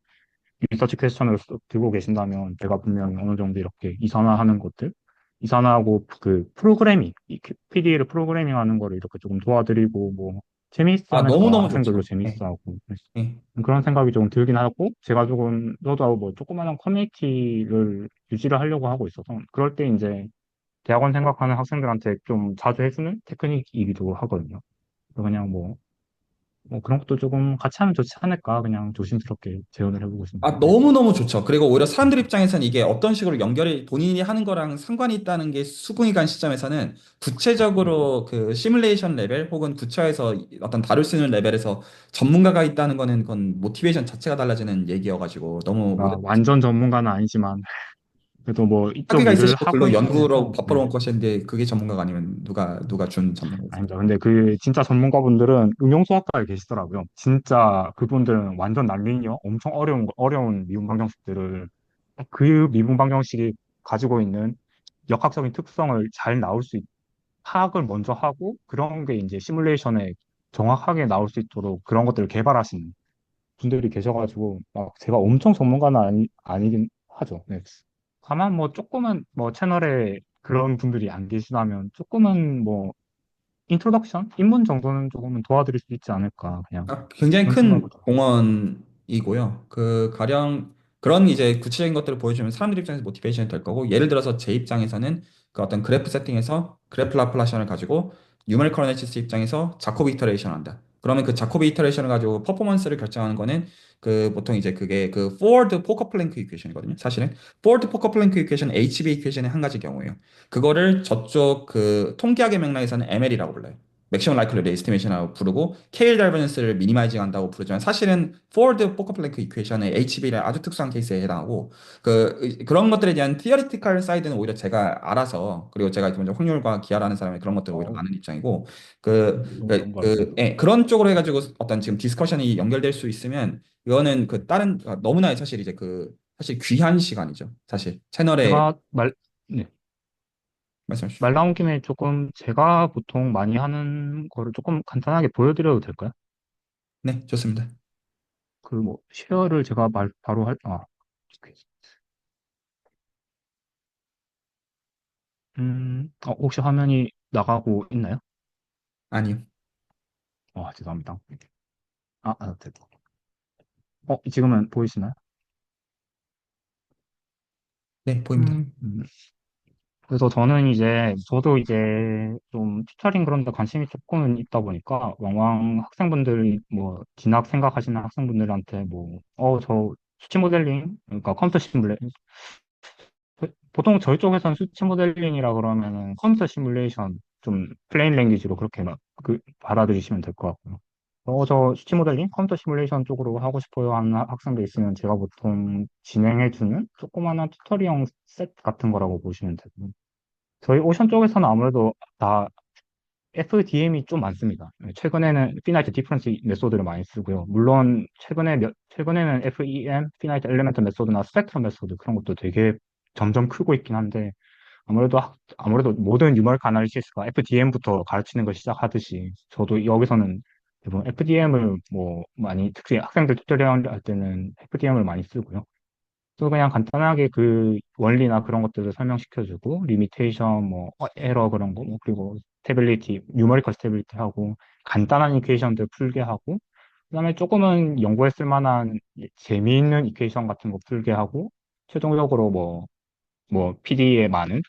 리서치 퀘스천을 들고 계신다면 제가 분명히 어느 정도 이렇게 이산화하는 것들, 이산화하고 그 프로그래밍, 이 PD를 프로그래밍 하는 거를 이렇게 조금 도와드리고 뭐 재미있어 아 하니까 너무너무 학생들도 좋죠. 예. 재미있어 하고 예. 그런 생각이 좀 들긴 하고 제가 조금 저도 뭐 조그마한 커뮤니티를 유지를 하려고 하고 있어서 그럴 때 이제 대학원 생각하는 학생들한테 좀 자주 해주는 테크닉이기도 하거든요. 그래서 그냥 뭐 그런 것도 조금 같이 하면 좋지 않을까 그냥 조심스럽게 제언을 해보고 아, 싶네요. 네. 너무너무 좋죠. 그리고 오히려 사람들 입장에서는 이게 어떤 식으로 연결이 본인이 하는 거랑 상관이 있다는 게 수긍이 간 시점에서는 구체적으로 그 시뮬레이션 레벨 혹은 구체에서 어떤 다룰 수 있는 레벨에서 전문가가 있다는 거는 그건 모티베이션 자체가 달라지는 얘기여가지고 너무 제가 오히려 완전 전문가는 아니지만 그래도 뭐 이쪽 학위가 일을 있으시고 하고 글로 연구로 있으면서 밥벌어 온 것인데 그게 전문가가 아니면 누가 준 전문가겠어요. 아닙니다. 근데 그 진짜 전문가분들은 응용수학과에 계시더라고요. 진짜 그분들은 완전 난리니요. 엄청 어려운 미분 방정식들을 그 미분 방정식이 가지고 있는 역학적인 특성을 잘 파악을 먼저 하고 그런 게 이제 시뮬레이션에 정확하게 나올 수 있도록 그런 것들을 개발하신 분들이 계셔가지고 막 제가 엄청 전문가는 아니긴 하죠. 네. 다만 뭐 조금은 뭐 채널에 그런 분들이 안 계시다면 조금은 뭐 인트로덕션? 입문 정도는 조금은 도와드릴 수 있지 않을까 그냥 굉장히 그런 큰 생각을 좀 공헌이고요. 그 가령 그런 이제 구체적인 것들을 보여주면 사람들 입장에서 모티베이션이 될 거고 예를 들어서 제 입장에서는 그 어떤 그래프 세팅에서 그래프 라플라시안을 가지고 뉴메리컬 어널리시스 입장에서 자코비 이터레이션을 한다. 그러면 그 자코비 이터레이션을 가지고 퍼포먼스를 결정하는 거는 그 보통 이제 그게 그 포워드 포커 플랭크 이퀘이션이거든요. 사실은 포워드 포커 플랭크 이퀘이션 HB 이퀘이션의 한 가지 경우예요. 그거를 저쪽 그 통계학의 맥락에서는 ML이라고 불러요. 맥시멈 라이클리ಹು드 에스티메이션이라고 부르고 케일 달버넌스를 미니마이징 한다고 부르지만 사실은 포워드 포커 플랭크 이퀘이션의 HB를 아주 특수한 케이스에 해당하고 그런 것들에 대한 티어리티컬 사이드는 오히려 제가 알아서 그리고 제가 먼저 확률과 기하라는 사람이 그런 것들을 오히려 어, 아는 입장이고 너무 좋은 것 같습니다. 그런 쪽으로 해가지고 어떤 지금 디스커션이 연결될 수 있으면 이거는 그 다른 너무나 사실 이제 사실 귀한 시간이죠. 사실 채널에 제가 네, 말씀하십시오. 말 나온 김에 조금 제가 보통 많이 하는 거를 조금 간단하게 보여드려도 될까요? 네, 좋습니다. 그 뭐 쉐어를 제가 바로 오케이. 혹시 화면이 나가고 있나요? 아니요. 죄송합니다. 됐다. 지금은 보이시나요? 네, 보입니다. 음, 음. 그래서 저도 이제 좀 튜터링 그런 데 관심이 조금은 있다 보니까 왕왕 학생분들, 뭐, 진학 생각하시는 학생분들한테 저 수치 모델링, 그러니까 컴퓨터 시뮬레이션, 보통 저희 쪽에서는 수치 모델링이라 그러면은 컴퓨터 시뮬레이션 좀 플레인 랭귀지로 그렇게 막 받아들이시면 될 것 같고요. 저 수치 모델링, 컴퓨터 시뮬레이션 쪽으로 하고 싶어요 하는 학생들 있으면 제가 보통 진행해주는 조그마한 튜토리얼 셋 같은 거라고 보시면 되고, 저희 오션 쪽에서는 아무래도 다 FDM이 좀 많습니다. 최근에는 피나이트 디퍼런스 메소드를 많이 쓰고요. 물론 최근에는 FEM, 피나이트 엘리멘트 메소드나 스펙트럼 메소드 그런 것도 되게 점점 크고 있긴 한데, 아무래도 모든 유머릭 아나리시스가 FDM부터 가르치는 걸 시작하듯이 저도 여기서는 대부분 FDM을 뭐 많이, 특히 학생들 튜토리얼 할 때는 FDM을 많이 쓰고요. 또 그냥 간단하게 그 원리나 그런 것들을 설명시켜주고, 리미테이션, 뭐, 에러 그런 거, 뭐, 그리고 스테빌리티, 뉴머리컬 스테빌리티 하고, 간단한 이퀘이션들 풀게 하고, 그다음에 조금은 연구했을 만한 재미있는 이퀘이션 같은 거 풀게 하고, 최종적으로 PD에 많은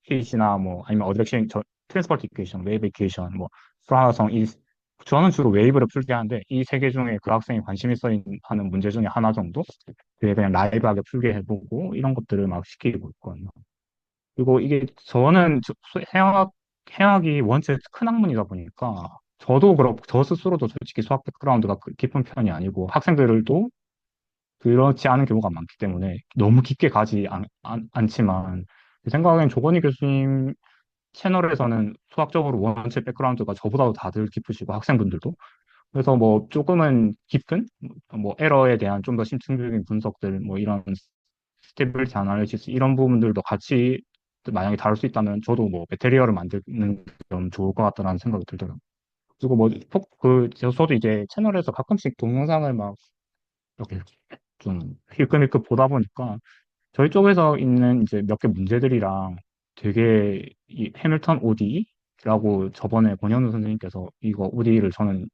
힛이나 뭐, 아니면 어드렉션, 트랜스포트 이퀘이션, 웨이브 이퀘이션, 뭐, 불안화성, 저는 주로 웨이브를 풀게 하는데, 이 세 개 중에 그 학생이 관심 있어 하는 문제 중에 하나 정도? 되게 그냥 라이브하게 풀게 해보고 이런 것들을 막 시키고 있거든요. 그리고 이게 저는 해학이 원체 큰 학문이다 보니까 저도 그렇고 저 스스로도 솔직히 수학 백그라운드가 깊은 편이 아니고 학생들도 그렇지 않은 경우가 많기 때문에 너무 깊게 가지 않지만 제 생각엔 조건희 교수님 채널에서는 수학적으로 원체 백그라운드가 저보다도 다들 깊으시고 학생분들도 그래서 뭐 조금은 깊은 뭐 에러에 대한 좀 더 심층적인 분석들 뭐 이런 스테빌리티 아나리시스 이런 부분들도 같이 만약에 다룰 수 있다면 저도 뭐 매테리얼을 만드는 게 좀 좋을 것 같다라는 생각이 들더라고요. 그리고 저도 이제 채널에서 가끔씩 동영상을 막 이렇게 좀 힐끔힐끔 보다 보니까 저희 쪽에서 있는 이제 몇 개 문제들이랑 되게 이 해밀턴 ODE라고 저번에 권현우 선생님께서 이거 ODE를 저는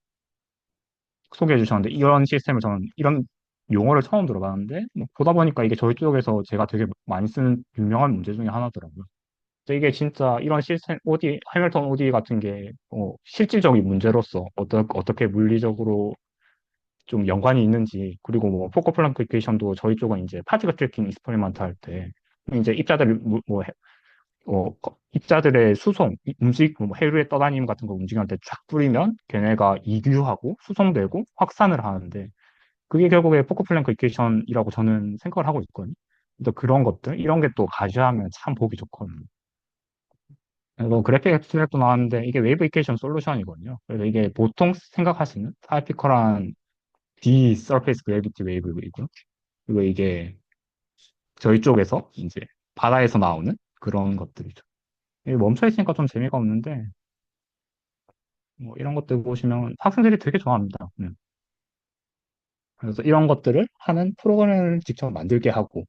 소개해 주셨는데 이런 시스템을 저는 이런 용어를 처음 들어봤는데 뭐 보다 보니까 이게 저희 쪽에서 제가 되게 많이 쓰는 유명한 문제 중에 하나더라고요. 근데 이게 진짜 이런 시스템 해밀턴 ODE 같은 게 실질적인 문제로서 어떻게 물리적으로 좀 연관이 있는지 그리고 뭐 포커 플랑크 이퀘이션도 저희 쪽은 이제 파티클 트래킹 익스퍼리먼트 할 때 이제 입자들의 수송, 뭐 해류에 떠다님 같은 거 움직일 때 쫙 뿌리면 걔네가 이규하고 수송되고 확산을 하는데 그게 결국에 포커 플랭크 이퀘이션이라고 저는 생각을 하고 있거든요. 그래서 그런 것들, 이런 게 또 가시하면 참 보기 좋거든요. 그래서 그래픽 앱스트랙도 나왔는데 이게 웨이브 이퀘이션 솔루션이거든요. 그래서 이게 보통 생각하시는 타이피컬한 D 서페이스 그래비티 웨이브이고요. 그리고 이게 저희 쪽에서 이제 바다에서 나오는 그런 것들이죠. 이게 멈춰 있으니까 좀 재미가 없는데 뭐 이런 것들 보시면 학생들이 되게 좋아합니다. 그래서 이런 것들을 하는 프로그램을 직접 만들게 하고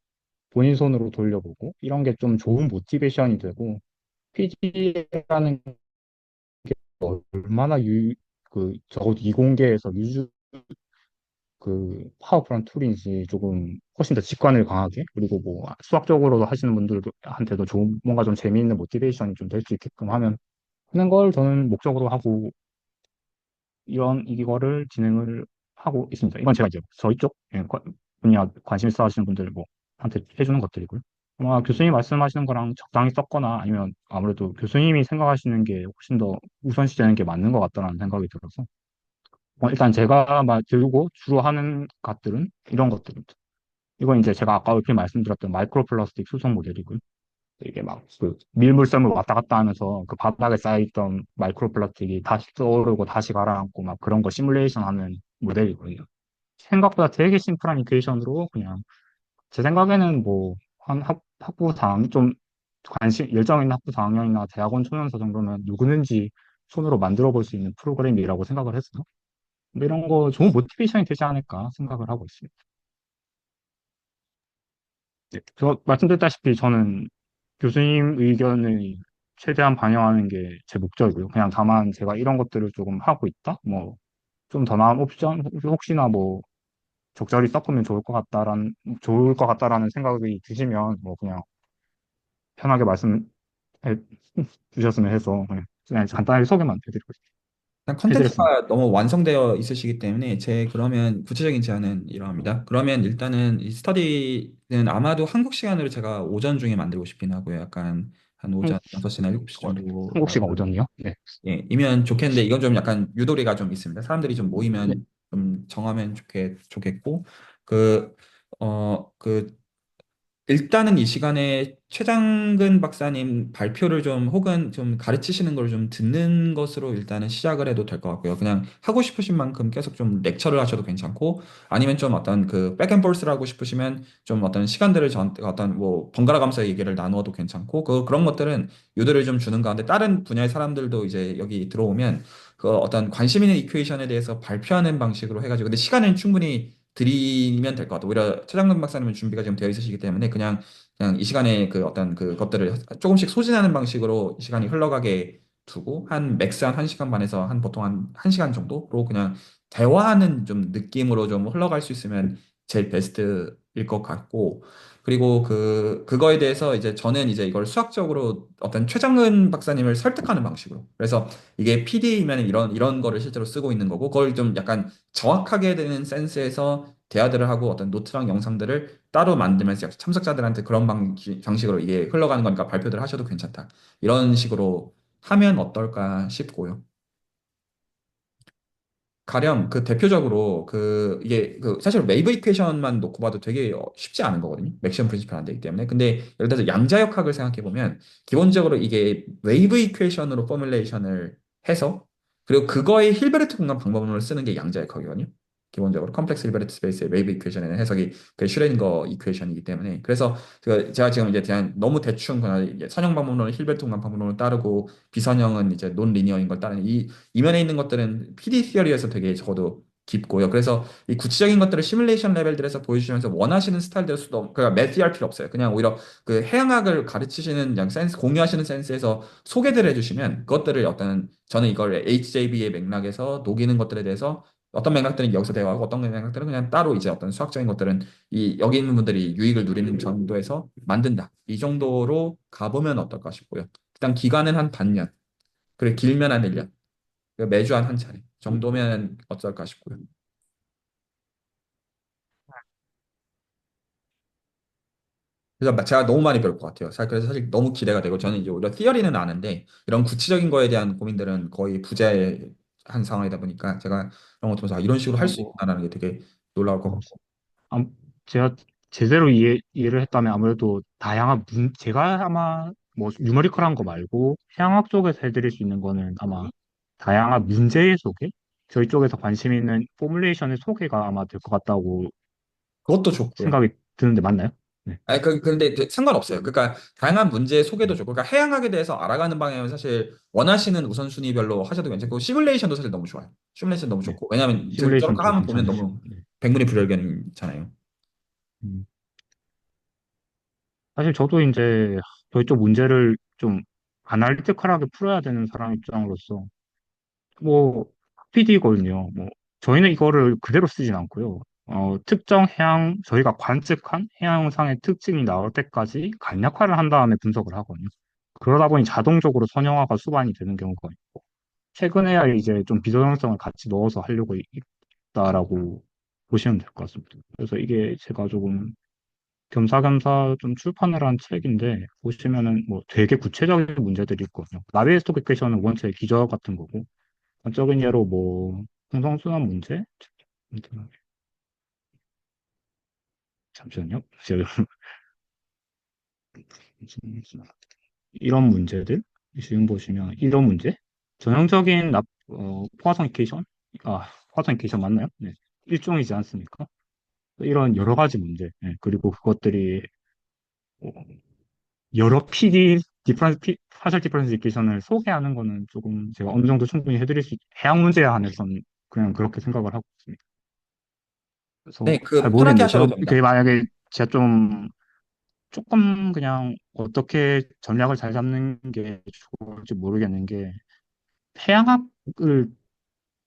본인 손으로 돌려보고 이런 게 좀 좋은 모티베이션이 되고 PG라는 게 얼마나 적어도 이공계에서 파워풀한 툴인지 조금 훨씬 더 직관을 강하게 그리고 뭐 수학적으로도 하시는 분들한테도 좋은 뭔가 좀 재미있는 모티베이션이 좀 될 수 있게끔 하는 걸 저는 목적으로 하고 이거를 진행을 하고 있습니다. 이건 제가 이제 저희 쪽 분야 관심 있어 하시는 분들 한테 해주는 것들이고요. 아마 교수님이 말씀하시는 거랑 적당히 섞거나 아니면 아무래도 교수님이 생각하시는 게 훨씬 더 우선시 되는 게 맞는 것 같다는 생각이 들어서 일단 제가 막 들고 주로 하는 것들은 이런 것들입니다. 이건 이제 제가 아까 얼핏 말씀드렸던 마이크로 플라스틱 수송 모델이고요. 이게 막 그 밀물섬을 왔다 갔다 하면서 그 바닥에 쌓여있던 마이크로 플라스틱이 다시 떠오르고 다시 가라앉고 막 그런 거 시뮬레이션 하는 모델이거든요. 생각보다 되게 심플한 이퀘이션으로 그냥 제 생각에는 뭐 한 학부 4학년 좀 열정 있는 학부 4학년이나 대학원 초년서 정도면 누구든지 손으로 만들어 볼 수 있는 프로그램이라고 생각을 했어요. 근데 이런 거 좋은 모티베이션이 되지 않을까 생각을 하고 있습니다. 네, 저 말씀드렸다시피 저는 교수님 의견을 최대한 반영하는 게 제 목적이고요. 그냥 다만 제가 이런 것들을 조금 하고 있다? 뭐, 좀 더 나은 옵션? 혹시나 뭐, 적절히 섞으면 좋을 것 같다라는 생각이 드시면, 뭐, 그냥 편하게 말씀해 주셨으면 해서, 그냥 간단하게 소개만 해드리고 일단 해드렸습니다. 컨텐츠가 너무 완성되어 있으시기 때문에 제 그러면 구체적인 제안은 이러합니다. 그러면 일단은 이 스터디는 아마도 한국 시간으로 제가 오전 중에 만들고 싶긴 하고요. 약간 한 한, 오전 6시나 7시 정도 한국 시간 오전이요? 네. 예, 이면 좋겠는데 이건 좀 약간 유도리가 좀 있습니다. 사람들이 좀 네. 모이면 좀 정하면 좋겠고 그 그 일단은 이 시간에 최장근 박사님 발표를 좀 혹은 좀 가르치시는 걸 좀 듣는 것으로 일단은 시작을 해도 될 것 같고요. 그냥 하고 싶으신 만큼 계속 좀 렉처를 하셔도 괜찮고 아니면 좀 어떤 그 백앤포스를 하고 싶으시면 좀 어떤 시간들을 어떤 뭐 번갈아 가면서 얘기를 나누어도 괜찮고 그런 것들은 유도를 좀 주는 가운데 다른 분야의 사람들도 이제 여기 들어오면 그 어떤 관심 있는 이퀘이션에 대해서 발표하는 방식으로 해가지고 근데 시간은 충분히 드리면 될 것 같아요. 오히려 최장근 박사님은 준비가 지금 되어 있으시기 때문에 그냥 이 시간에 그 어떤 그것들을 조금씩 소진하는 방식으로 이 시간이 흘러가게 두고 한 맥스 한 1시간 반에서 한 보통 한 1시간 정도로 그냥 대화하는 좀 느낌으로 좀 흘러갈 수 있으면 제일 베스트일 것 같고 그리고 그거에 대해서 이제 저는 이제 이걸 수학적으로 어떤 최장근 박사님을 설득하는 방식으로 그래서 이게 PD면 이런 거를 실제로 쓰고 있는 거고 그걸 좀 약간 정확하게 되는 센스에서 대화들을 하고 어떤 노트랑 영상들을 따로 만들면서 참석자들한테 그런 방식으로 이게 흘러가는 거니까 발표를 하셔도 괜찮다. 이런 식으로 하면 어떨까 싶고요. 가령 그 대표적으로 그 이게 그 사실 웨이브 이퀘이션만 놓고 봐도 되게 쉽지 않은 거거든요. 맥시멈 프린시플 안 되기 때문에. 근데 예를 들어서 양자역학을 생각해 보면 기본적으로 이게 웨이브 이퀘이션으로 포뮬레이션을 해서 그리고 그거의 힐베르트 공간 방법론을 쓰는 게 양자역학이거든요. 기본적으로 컴플렉스 힐베르트 스페이스의 웨이브 이퀘이션의 해석이 그 슈레딩거 이퀘이션이기 때문에 그래서 제가 지금 이제 그냥 너무 대충 그냥 이게 선형 방법론을 힐베르트 공간 방법론을 따르고 비선형은 이제 논 리니어인 걸 따르는 이면에 있는 것들은 PD 티어리에서 되게 적어도 깊고요. 그래서 이 구체적인 것들을 시뮬레이션 레벨들에서 보여주시면서 원하시는 스타일대로 수도 그러니까 매스할 필요 없어요. 그냥 오히려 그 해양학을 가르치시는 양 센스 공유하시는 센스에서 소개를 해주시면 그것들을 어떤 저는 이걸 HJB의 맥락에서 녹이는 것들에 대해서 어떤 맥락들은 여기서 대화하고 어떤 맥락들은 그냥 따로 이제 어떤 수학적인 것들은 이 여기 있는 분들이 유익을 누리는 정도에서 만든다. 이 정도로 가보면 어떨까 싶고요. 일단 기간은 한 반년, 그리고 길면 한 1년. 매주 한 차례 정도면 어떨까 싶고요. 그래서 제가 너무 많이 배울 것 같아요. 그래서 사실 너무 기대가 되고 저는 이제 오히려 티어리는 아는데 이런 구체적인 거에 대한 고민들은 거의 부재한 상황이다 보니까 제가 이런 거 보면서 이런 식으로 할 수 뭐, 있구나라는 게 되게 놀라울 것 같고. 제가 제대로 이해를 했다면 아무래도 다양한 제가 아마 뭐 뉴머리컬한 거 말고 해양학 쪽에서 해드릴 수 있는 거는 아마 다양한 문제의 소개? 저희 쪽에서 관심 있는 포뮬레이션의 소개가 아마 될 것 같다고 그것도 좋고요. 생각이 드는데 맞나요? 네, 아니, 근데 상관없어요. 그러니까 다양한 문제 소개도 좋고, 그러니까 해양학에 대해서 알아가는 방향은 사실 원하시는 우선순위별로 하셔도 괜찮고, 시뮬레이션도 사실 너무 좋아요. 시뮬레이션 너무 네. 좋고, 왜냐하면 저렇게 시뮬레이션도 하면 보면 괜찮으시고. 너무 네. 백문이 불여일견이잖아요. 음. 사실 저도 이제 저희 쪽 문제를 좀 아날리티컬하게 풀어야 되는 사람 입장으로서 뭐 PD거든요. 뭐 저희는 이거를 그대로 쓰진 않고요. 특정 해양 저희가 관측한 해양상의 특징이 나올 때까지 간략화를 한 다음에 분석을 하거든요. 그러다 보니 자동적으로 선형화가 수반이 되는 경우가 있고 최근에야 이제 좀 비정형성을 같이 넣어서 하려고 있다라고 보시면 될 것 같습니다. 그래서 이게 제가 조금 겸사겸사 좀 출판을 한 책인데 보시면은 뭐 되게 구체적인 문제들이 있거든요. 나비에스토 퀘션은 원체 기저 같은 거고 전적인 예로 뭐 풍성순환 문제? 잠시만요. 제가 이런 문제들 지금 보시면 이런 문제 전형적인 포화성 이케이션 포화성 이케이션 맞나요? 네. 일종이지 않습니까? 이런 여러 가지 문제 그리고 그것들이 어, 여러 PD 파셜 디퍼런스 이케이션을 소개하는 거는 조금 제가 어느 정도 충분히 해드릴 수 해양 문제에 한해서는 그냥 그렇게 생각을 하고 있습니다. 네, 그래서 잘 그 편하게 모르겠네요. 하셔도 제가 됩니다. 그게 만약에 제가 좀 조금 그냥 어떻게 전략을 잘 잡는 게 좋을지 모르겠는 게 해양학을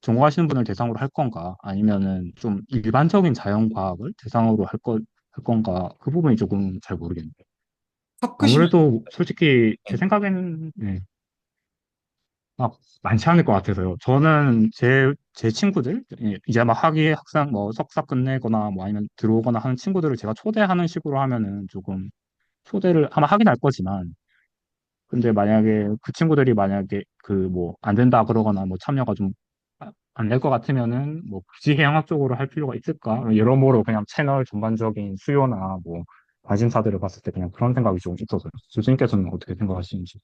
전공하시는 분을 대상으로 할 건가 아니면은 좀 일반적인 자연과학을 대상으로 할 건가 그 부분이 조금 잘 모르겠네요. 섞으시면 아무래도 솔직히 제 네. 생각에는 막 많지 않을 것 같아서요. 저는 제 친구들, 이제 막 학상, 뭐 석사 끝내거나 뭐 아니면 들어오거나 하는 친구들을 제가 초대하는 식으로 하면은 조금 초대를 아마 하긴 할 거지만 근데 만약에 그 친구들이 만약에 그 뭐 안 된다 그러거나 뭐 참여가 좀 안 될 것 같으면은 뭐 굳이 해양학 쪽으로 할 필요가 있을까? 여러모로 그냥 채널 전반적인 수요나 뭐 관심사들을 봤을 때 그냥 그런 생각이 좀 있어서요. 교수님께서는 어떻게 생각하시는지.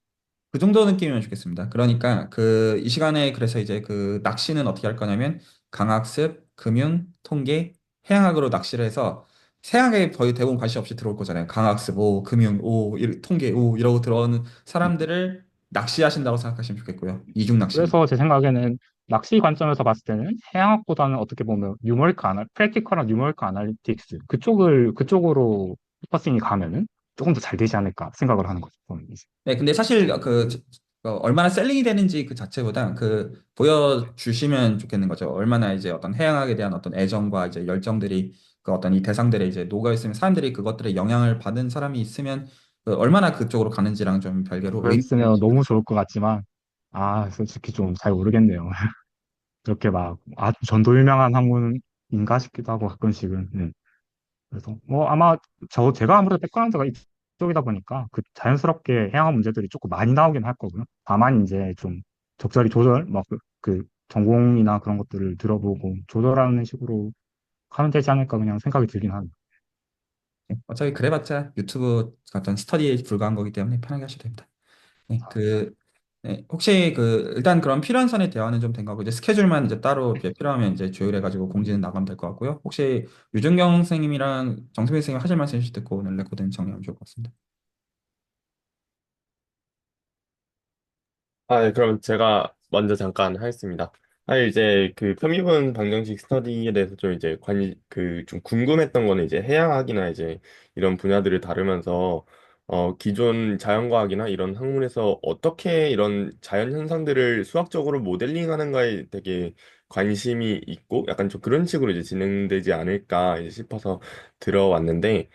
그 정도 느낌이면 좋겠습니다. 그러니까 그 이 시간에 그래서 이제 그 낚시는 어떻게 할 거냐면 강학습, 금융, 통계, 해양학으로 낚시를 해서 세학에 거의 대부분 관심 없이 들어올 거잖아요. 강학습 오, 금융 오, 통계 오 이러고 들어오는 사람들을 낚시하신다고 생각하시면 좋겠고요. 이중 낚시. 그래서 제 생각에는 낚시 관점에서 봤을 때는 해양학보다는 어떻게 보면 프랙티컬한 뉴머리컬 아날리틱스 그쪽으로 포커싱이 가면은 조금 더 잘 되지 않을까 생각을 하는 거죠. 저는 이제. 네, 근데 사실 얼마나 셀링이 되는지 그 자체보다 그 보여주시면 좋겠는 거죠. 얼마나 이제 어떤 해양학에 대한 어떤 애정과 이제 열정들이 그 어떤 이 대상들에 이제 녹아 있으면 사람들이 그것들에 영향을 받은 사람이 있으면 그 얼마나 그쪽으로 가는지랑 좀 별개로 의미 있는 그랬으면 너무 좋을 것 같지만 솔직히 좀 잘 모르겠네요. 그렇게 막 아주 전도 유명한 학문인가 싶기도 하고 가끔씩은. 네. 그래서 뭐 아마 제가 아무래도 백그라운드가 이쪽이다 보니까 그 자연스럽게 해양학 문제들이 조금 많이 나오긴 할 거고요. 다만 이제 좀 적절히 그 전공이나 그런 것들을 들어보고 조절하는 식으로 하면 되지 않을까 그냥 생각이 들긴 합니다. 어차피 그래봤자 유튜브 같은 스터디에 불과한 거기 때문에 편하게 하셔도 됩니다. 네, 네, 혹시 일단 그런 필요한 선의 대화는 좀 된 거고 이제 스케줄만 이제 따로 이제 필요하면 이제 조율해가지고 공지는 나가면 될 것 같고요. 혹시 유준경 선생님이랑 정수빈 선생님 하실 말씀 있으실 듣고 오늘 레코드는 정리하면 좋을 것 같습니다. 네, 그럼 제가 먼저 잠깐 하겠습니다. 이제 그 표미분 방정식 스터디에 대해서 좀 이제 좀 궁금했던 거는 이제 해양학이나 이제 이런 분야들을 다루면서 기존 자연과학이나 이런 학문에서 어떻게 이런 자연 현상들을 수학적으로 모델링하는가에 되게 관심이 있고 약간 좀 그런 식으로 이제 진행되지 않을까 이제 싶어서 들어왔는데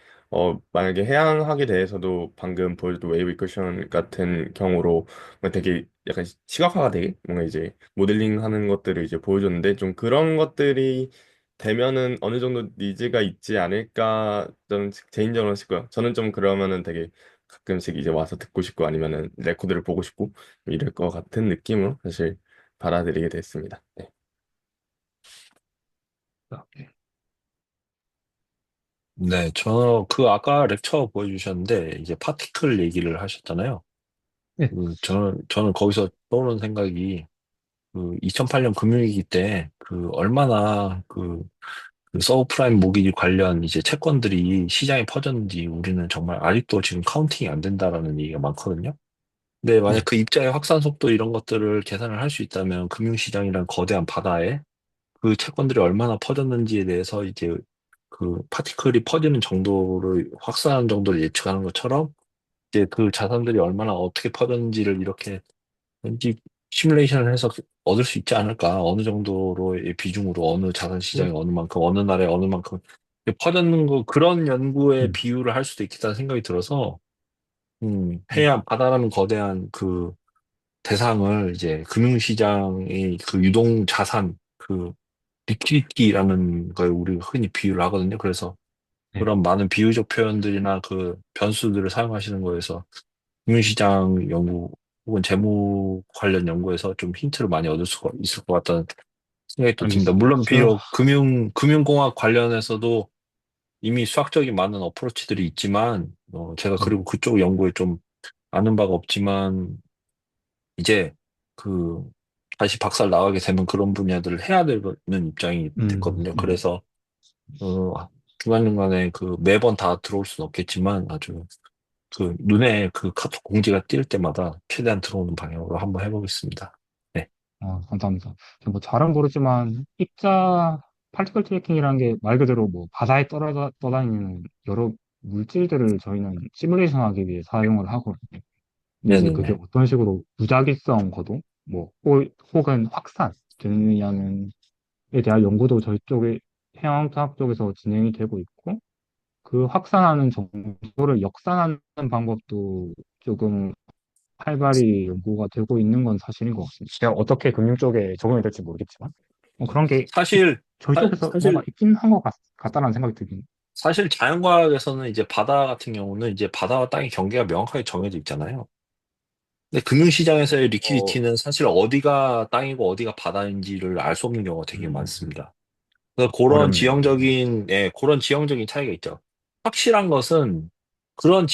만약에 해양학에 대해서도 방금 보여준 웨이브 이퀘션 같은 경우로 뭔가 되게 약간 시각화가 되게 뭔가 이제 모델링하는 것들을 이제 보여줬는데 좀 그런 것들이 되면은 어느 정도 니즈가 있지 않을까 저는 개인적으로 싶고요. 저는 좀 그러면은 되게 가끔씩 이제 와서 듣고 싶고 아니면은 레코드를 보고 싶고 이럴 것 같은 느낌으로 사실 받아들이게 됐습니다. 네. 네, 저 그 아까 렉처 보여주셨는데 이제 파티클 얘기를 하셨잖아요. 네. 저는 거기서 떠오르는 생각이 그 2008년 금융위기 때 그 얼마나 그 서브프라임 모기지 관련 이제 채권들이 시장에 퍼졌는지 우리는 정말 아직도 지금 카운팅이 안 된다라는 얘기가 많거든요. 근데 만약 네. 그 입자의 확산 속도 이런 것들을 계산을 할 수 있다면 금융시장이란 거대한 바다에 그 채권들이 얼마나 퍼졌는지에 대해서 이제 그 파티클이 퍼지는 정도를 확산하는 정도를 예측하는 것처럼 이제 그 자산들이 얼마나 어떻게 퍼졌는지를 이렇게 왠지 시뮬레이션을 해서 얻을 수 있지 않을까? 어느 정도로의 비중으로 어느 자산 시장이 어느 만큼 어느 나라에 어느 만큼 퍼졌는 거 그런 연구에 음, 비유를 할 수도 있겠다는 생각이 들어서 음, 해양 바다라는 거대한 그 대상을 이제 금융시장의 그 유동 자산 그 리퀴디티라는 걸 우리가 흔히 비유를 하거든요. 그래서 네. 그런 많은 비유적 표현들이나 그 변수들을 사용하시는 거에서 금융시장 연구 혹은 재무 관련 연구에서 좀 힌트를 많이 얻을 수가 있을 것 같다는 생각이 또 듭니다. 알겠습니다. 물론 비록 금융공학 관련해서도 이미 수학적인 많은 어프로치들이 있지만, 제가 네. 그리고 그쪽 연구에 좀 아는 바가 없지만, 이제 그 다시 박사를 나가게 되면 그런 분야들을 해야 되는 입장이 음, 됐거든요. 음. 그래서 어, 중간중간에 그 매번 다 들어올 수는 없겠지만 아주 그 눈에 그 카톡 공지가 뜰 때마다 최대한 들어오는 방향으로 한번 해보겠습니다. 네. 감사합니다. 뭐 잘은 모르지만 파티클 트래킹이라는 게 말 그대로 뭐 바다에 떠다니는 여러 물질들을 저희는 시뮬레이션 하기 위해 사용을 하거든요. 근데 이제 그게 네네네. 어떤 식으로 무작위성 거동, 혹은 확산 되느냐는 에 대한 연구도 저희 쪽에 해양과학 쪽에서 진행이 되고 있고, 그 확산하는 정보를 역산하는 방법도 조금 활발히 연구가 되고 있는 건 사실인 것 같습니다. 제가 어떻게 금융 쪽에 적용이 될지 모르겠지만, 그런 게 사실, 저희 쪽에서 뭔가 사실, 있긴 한 것 같다는 생각이 들긴. 사실 자연과학에서는 이제 바다 같은 경우는 이제 바다와 땅의 경계가 명확하게 정해져 있잖아요. 근데 금융시장에서의 어, 리퀴디티는 사실 어디가 땅이고 어디가 바다인지를 알 수 없는 경우가 되게 많습니다. 그래서 어렵네요. 그런 지형적인 차이가 있죠. 확실한 것은 그런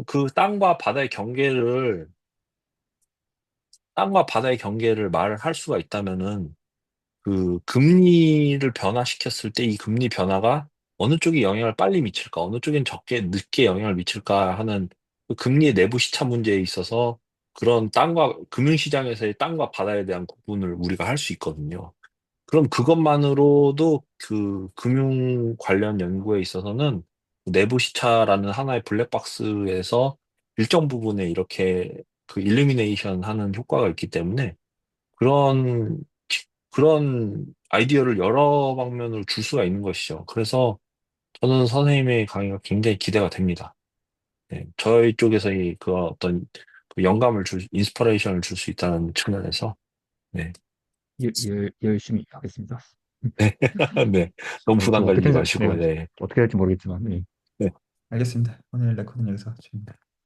그 땅과 바다의 경계를 말을 할 수가 있다면은 그 금리를 변화시켰을 때 이 금리 변화가 어느 쪽에 영향을 빨리 미칠까, 어느 쪽엔 적게 늦게 영향을 미칠까 하는 그 금리의 내부 시차 문제에 있어서 그런 금융시장에서의 땅과 바다에 대한 구분을 우리가 할 수 있거든요. 그럼 그것만으로도 그 금융 관련 연구에 있어서는 내부 시차라는 하나의 블랙박스에서 일정 부분에 이렇게 그 일루미네이션 하는 효과가 있기 때문에 그런, 그런 아이디어를 여러 방면으로 줄 수가 있는 것이죠. 그래서 저는 선생님의 강의가 굉장히 기대가 됩니다. 네, 저희 쪽에서의 그 어떤 그 인스퍼레이션을 줄 수 있다는 측면에서, 네. 열심히 하겠습니다. 네, 네. 너무 뭐 부담 어떻게 가지지 해서, 마시고, 네, 네. 어떻게 될지 모르겠지만, 네. 네. 알겠습니다. 오늘 레코는 여기서 마칩니다.